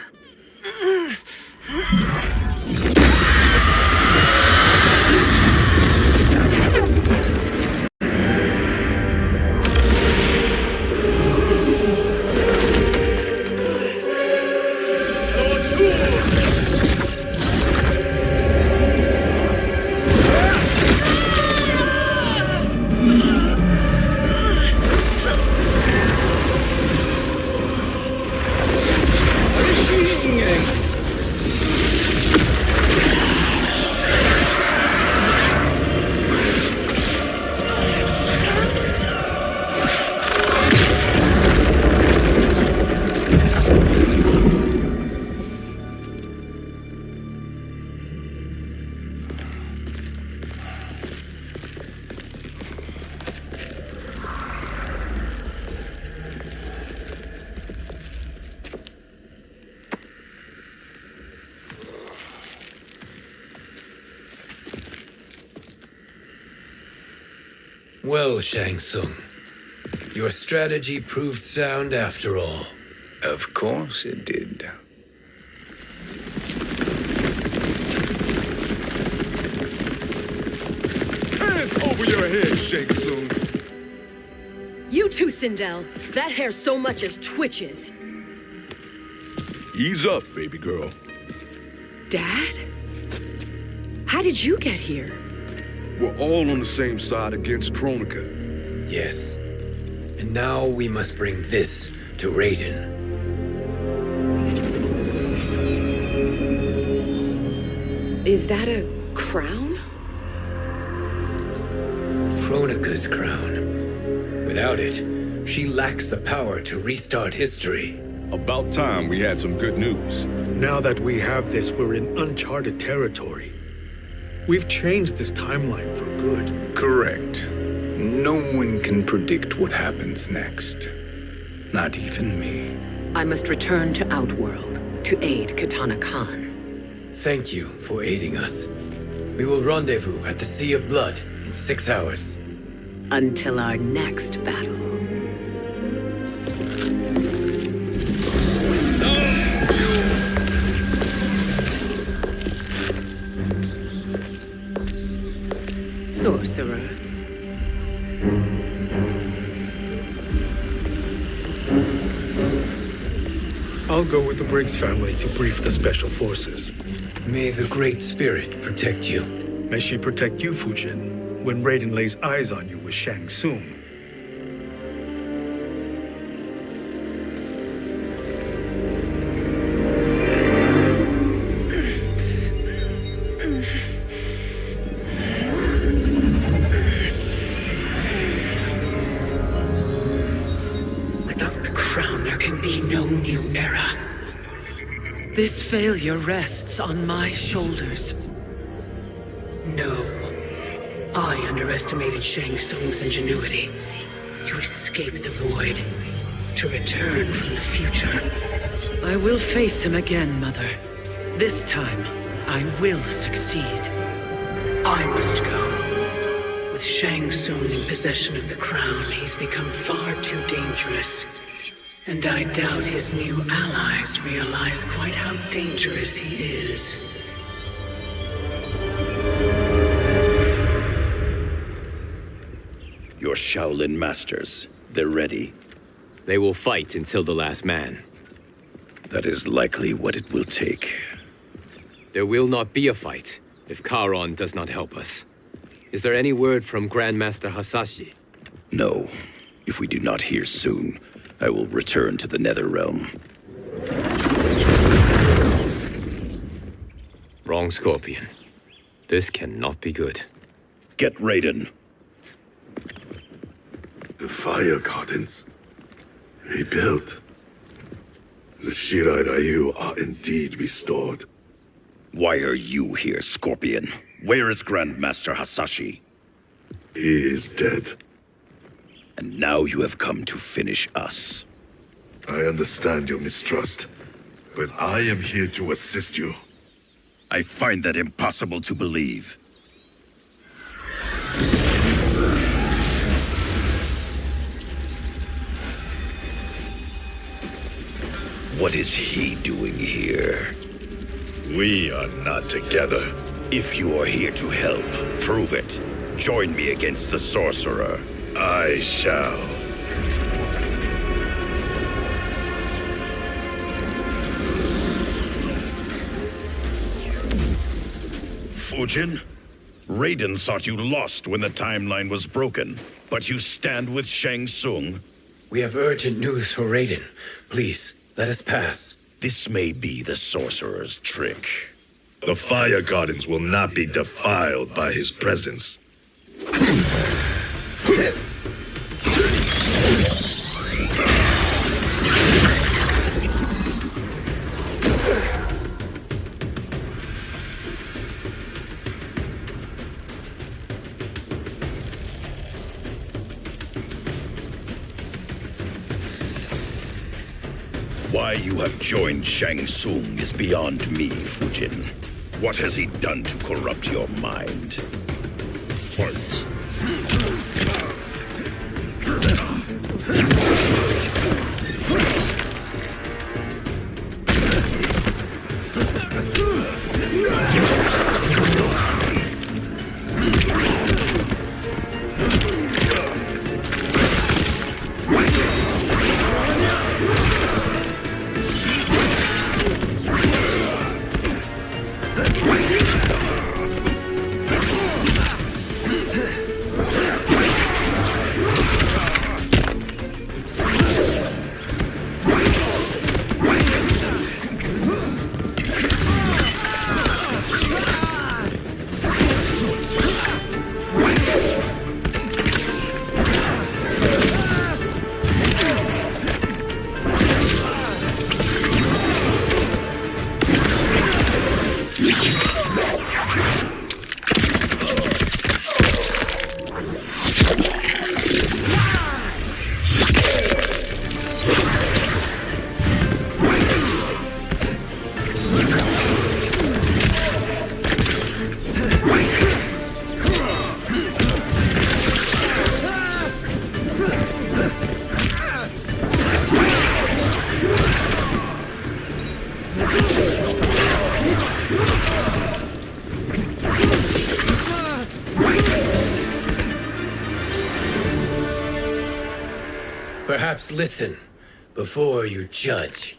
Well, Shang Tsung, your strategy proved sound after all. Of course it did. Hands over your head, Shang Tsung. You too, Sindel. That hair so much as twitches. Ease up, baby girl. Dad? How did you get here? We're all on the same side against Kronika. Yes. And now we must bring this to Raiden. Is that a crown? Kronika's crown. Without it, she lacks the power to restart history. About time we had some good news. Now that we have this, we're in uncharted territory. We've changed this timeline for good. Correct. No one can predict what happens next. Not even me. I must return to Outworld to aid Katana Khan. Thank you for aiding us. We will rendezvous at the Sea of Blood in 6 hours. Until our next battle. Sorcerer. I'll go with the Briggs family to brief the Special Forces. May the Great Spirit protect you. May she protect you, Fujin, when Raiden lays eyes on you with Shang Tsung. This failure rests on my shoulders. No. I underestimated Shang Tsung's ingenuity. To escape the void. To return from the future. I will face him again, Mother. This time, I will succeed. I must go. With Shang Tsung in possession of the crown, he's become far too dangerous. And I doubt his new allies realize quite how dangerous he is. Your Shaolin masters, they're ready. They will fight until the last man. That is likely what it will take. There will not be a fight if Charon does not help us. Is there any word from Grandmaster Hasashi? No. If we do not hear soon, I will return to the Netherrealm. Wrong, Scorpion. This cannot be good. Get Raiden. The fire gardens. Rebuilt. The Shirai Ryu are indeed restored. Why are you here, Scorpion? Where is Grandmaster Hasashi? He is dead. And now you have come to finish us. I understand your mistrust, but I am here to assist you. I find that impossible to believe. What is he doing here? We are not together. If you are here to help, prove it. Join me against the sorcerer. I shall. Fujin? Raiden thought you lost when the timeline was broken, but you stand with Shang Tsung. We have urgent news for Raiden. Please, let us pass. This may be the sorcerer's trick. The fire gardens will not be defiled by his presence. Why you have joined Shang Tsung is beyond me, Fujin. What has he done to corrupt your mind? Fight. Perhaps listen before you judge.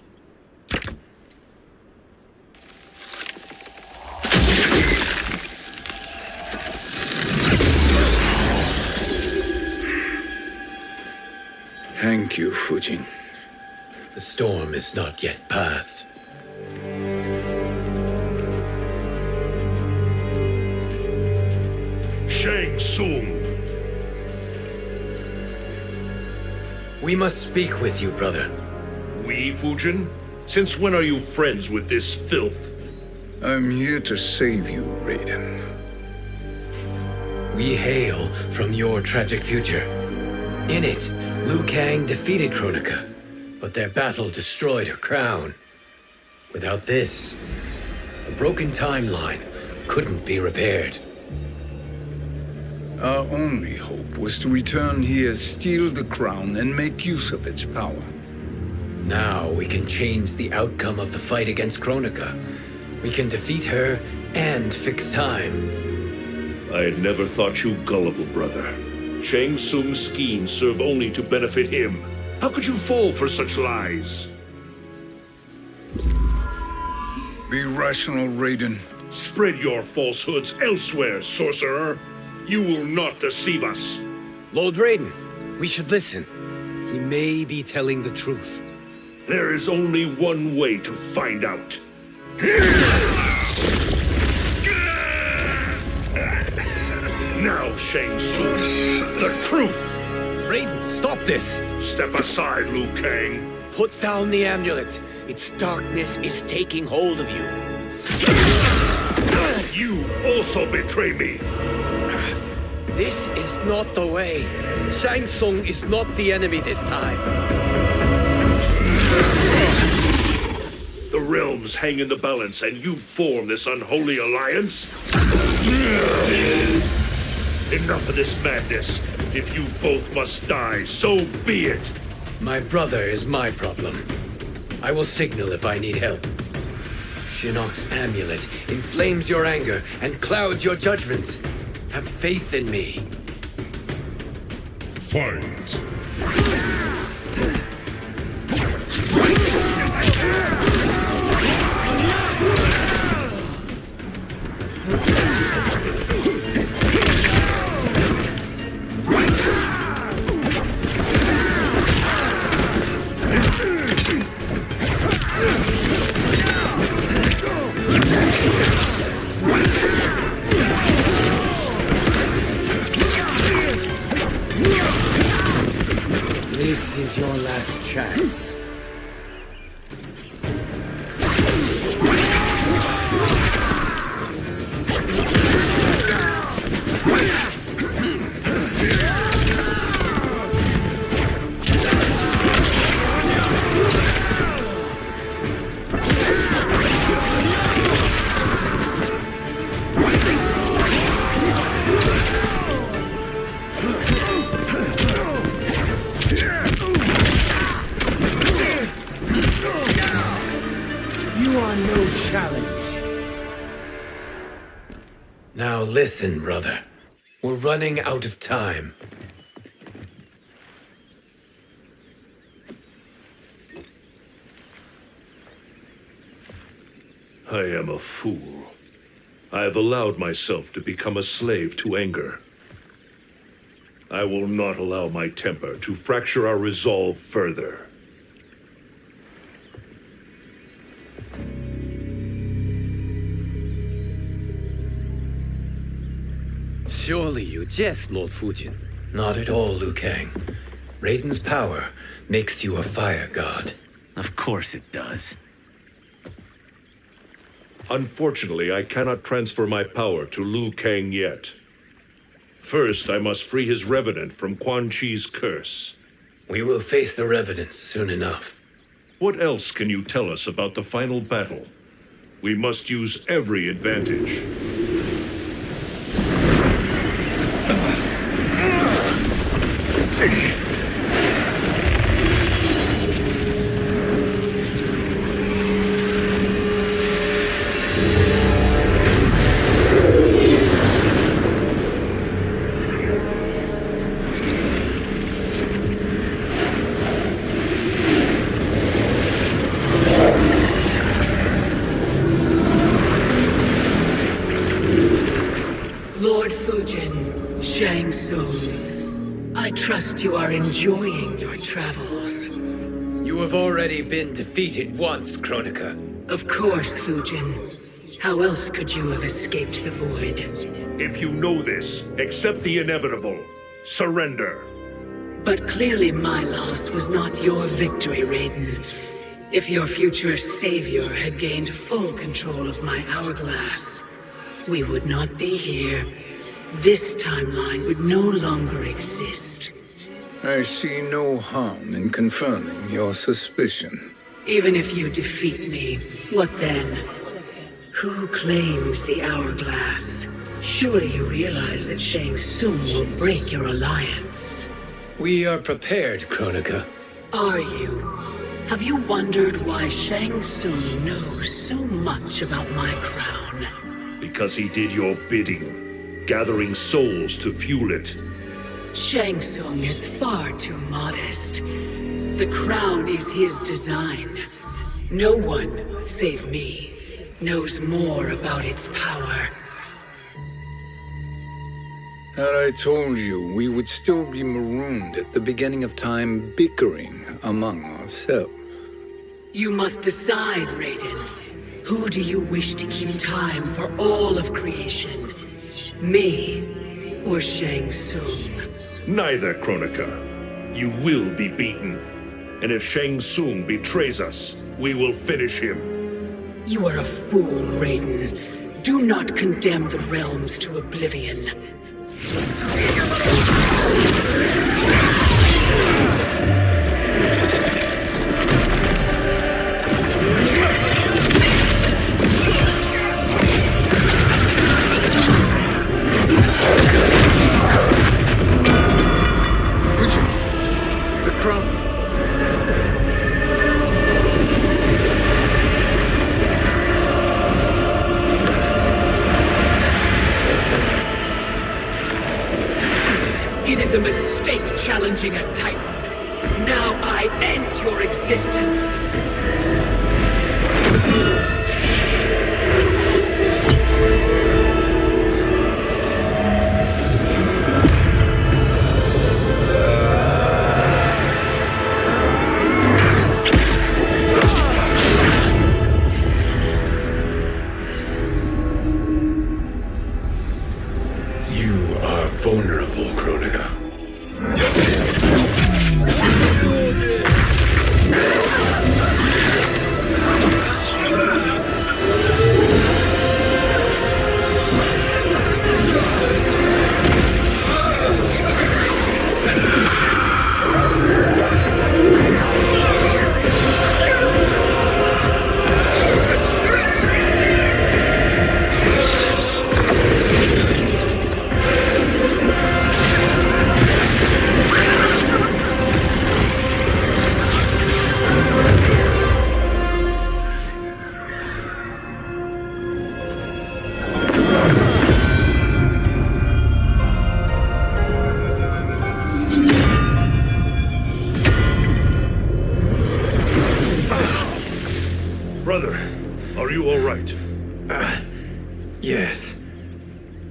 Thank you, Fujin. The storm is not yet past. Shang Tsung. We must speak with you, brother. We, Fujin? Since when are you friends with this filth? I'm here to save you, Raiden. We hail from your tragic future. In it, Liu Kang defeated Kronika, but their battle destroyed her crown. Without this, a broken timeline couldn't be repaired. Our only hope was to return here, steal the crown, and make use of its power. Now we can change the outcome of the fight against Kronika. We can defeat her and fix time. I had never thought you gullible, brother. Shang Tsung's schemes serve only to benefit him. How could you fall for such lies? Be rational, Raiden. Spread your falsehoods elsewhere, sorcerer. You will not deceive us. Lord Raiden, we should listen. He may be telling the truth. There is only one way to find out. Now, Shang Tsung, the truth! Raiden, stop this! Step aside, Liu Kang. Put down the amulet. Its darkness is taking hold of you. You also betray me. This is not the way. Shang Tsung is not the enemy this time. The realms hang in the balance, and you form this unholy alliance? Enough of this madness. If you both must die, so be it. My brother is my problem. I will signal if I need help. Shinnok's amulet inflames your anger and clouds your judgments. Have faith in me. Fight! This is your last chance. Now listen, brother. We're running out of time. I am a fool. I have allowed myself to become a slave to anger. I will not allow my temper to fracture our resolve further. Surely you jest, Lord Fujin. Not at all, Liu Kang. Raiden's power makes you a fire god. Of course it does. Unfortunately, I cannot transfer my power to Liu Kang yet. First, I must free his revenant from Quan Chi's curse. We will face the revenants soon enough. What else can you tell us about the final battle? We must use every advantage. Lord Fujin, Shang Tsung, I trust you are enjoying your travels. You have already been defeated once, Kronika. Of course, Fujin. How else could you have escaped the void? If you know this, accept the inevitable. Surrender. But clearly my loss was not your victory, Raiden. If your future savior had gained full control of my hourglass, we would not be here. This timeline would no longer exist. I see no harm in confirming your suspicion. Even if you defeat me, what then? Who claims the hourglass? Surely you realize that Shang Tsung will break your alliance. We are prepared, Kronika. Are you? Have you wondered why Shang Tsung knows so much about my crown? Because he did your bidding, gathering souls to fuel it. Shang Tsung is far too modest. The crown is his design. No one, save me, knows more about its power. Had I told you, we would still be marooned at the beginning of time, bickering among ourselves. You must decide, Raiden. Who do you wish to keep time for all of creation? Me or Shang Tsung? Neither, Kronika. You will be beaten. And if Shang Tsung betrays us, we will finish him. You are a fool, Raiden. Do not condemn the realms to oblivion. The crown. It is a mistake challenging a Titan. Now I end your existence. You are vulnerable, Kronika. Brother, are you all right? Yes.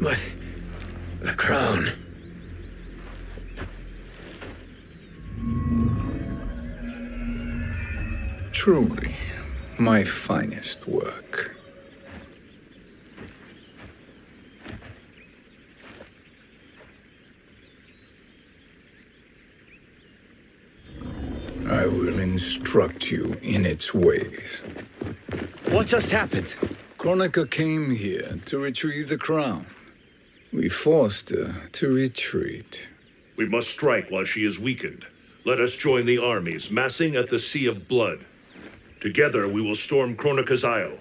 But the crown. Truly, my finest work. I will instruct you in its ways. What just happened? Kronika came here to retrieve the crown. We forced her to retreat. We must strike while she is weakened. Let us join the armies, massing at the Sea of Blood. Together we will storm Kronika's Isle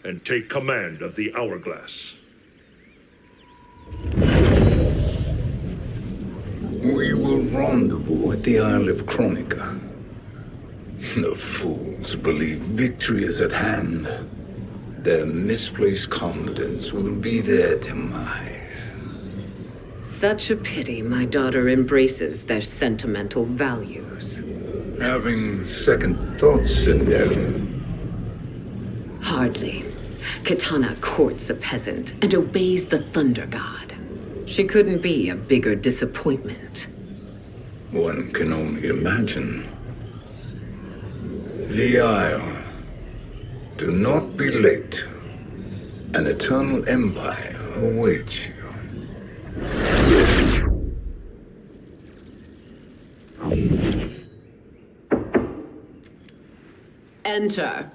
and take command of the Hourglass. We will rendezvous at the Isle of Kronika. The fools believe victory is at hand. Their misplaced confidence will be their demise. Such a pity my daughter embraces their sentimental values. Having second thoughts in them. Hardly. Kitana courts a peasant and obeys the Thunder God. She couldn't be a bigger disappointment. One can only imagine. The Isle. Do not be late. An eternal empire awaits you. Enter.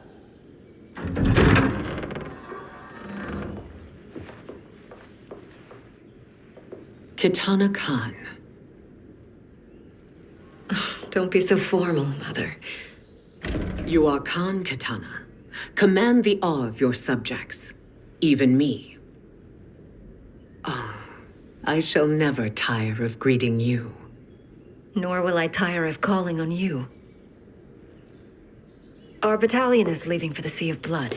Kitana Khan. Don't be so formal, Mother. You are Khan Kitana. Command the awe of your subjects, even me. Oh, I shall never tire of greeting you. Nor will I tire of calling on you. Our battalion is leaving for the Sea of Blood.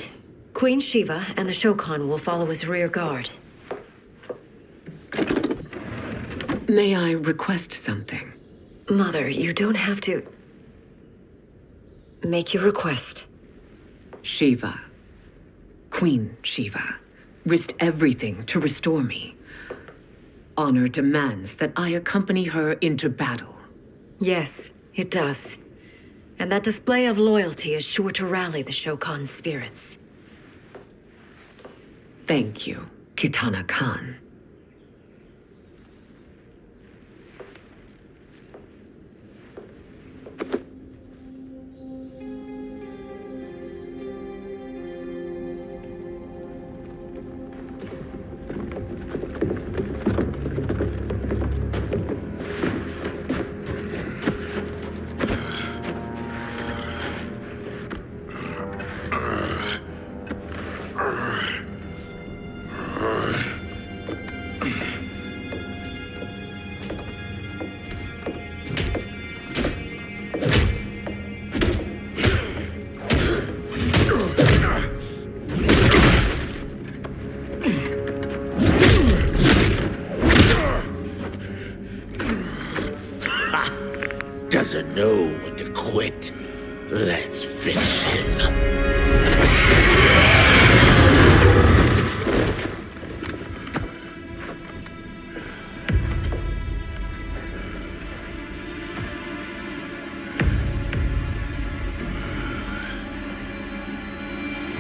Queen Shiva and the Shokan will follow as rear guard. May I request something? Mother, you don't have to... Make your request. Shiva, Queen Shiva, risked everything to restore me. Honor demands that I accompany her into battle. Yes, it does. And that display of loyalty is sure to rally the Shokan's spirits. Thank you, Kitana Khan. Doesn't know when to quit. Let's finish him.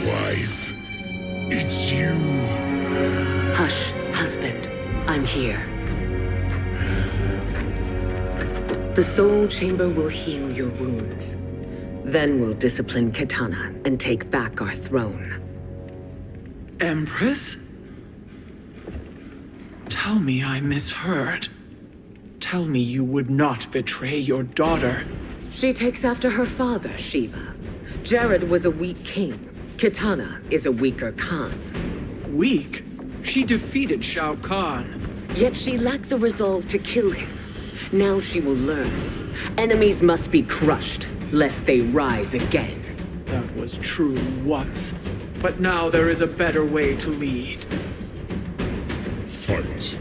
Wife, it's you. Hush, husband. I'm here. The Soul Chamber will heal your wounds. Then we'll discipline Kitana and take back our throne. Empress? Tell me I misheard. Tell me you would not betray your daughter. She takes after her father, Shiva. Jared was a weak king. Kitana is a weaker Khan. Weak? She defeated Shao Kahn. Yet she lacked the resolve to kill him. Now she will learn. Enemies must be crushed, lest they rise again. That was true once. But now there is a better way to lead. Fight.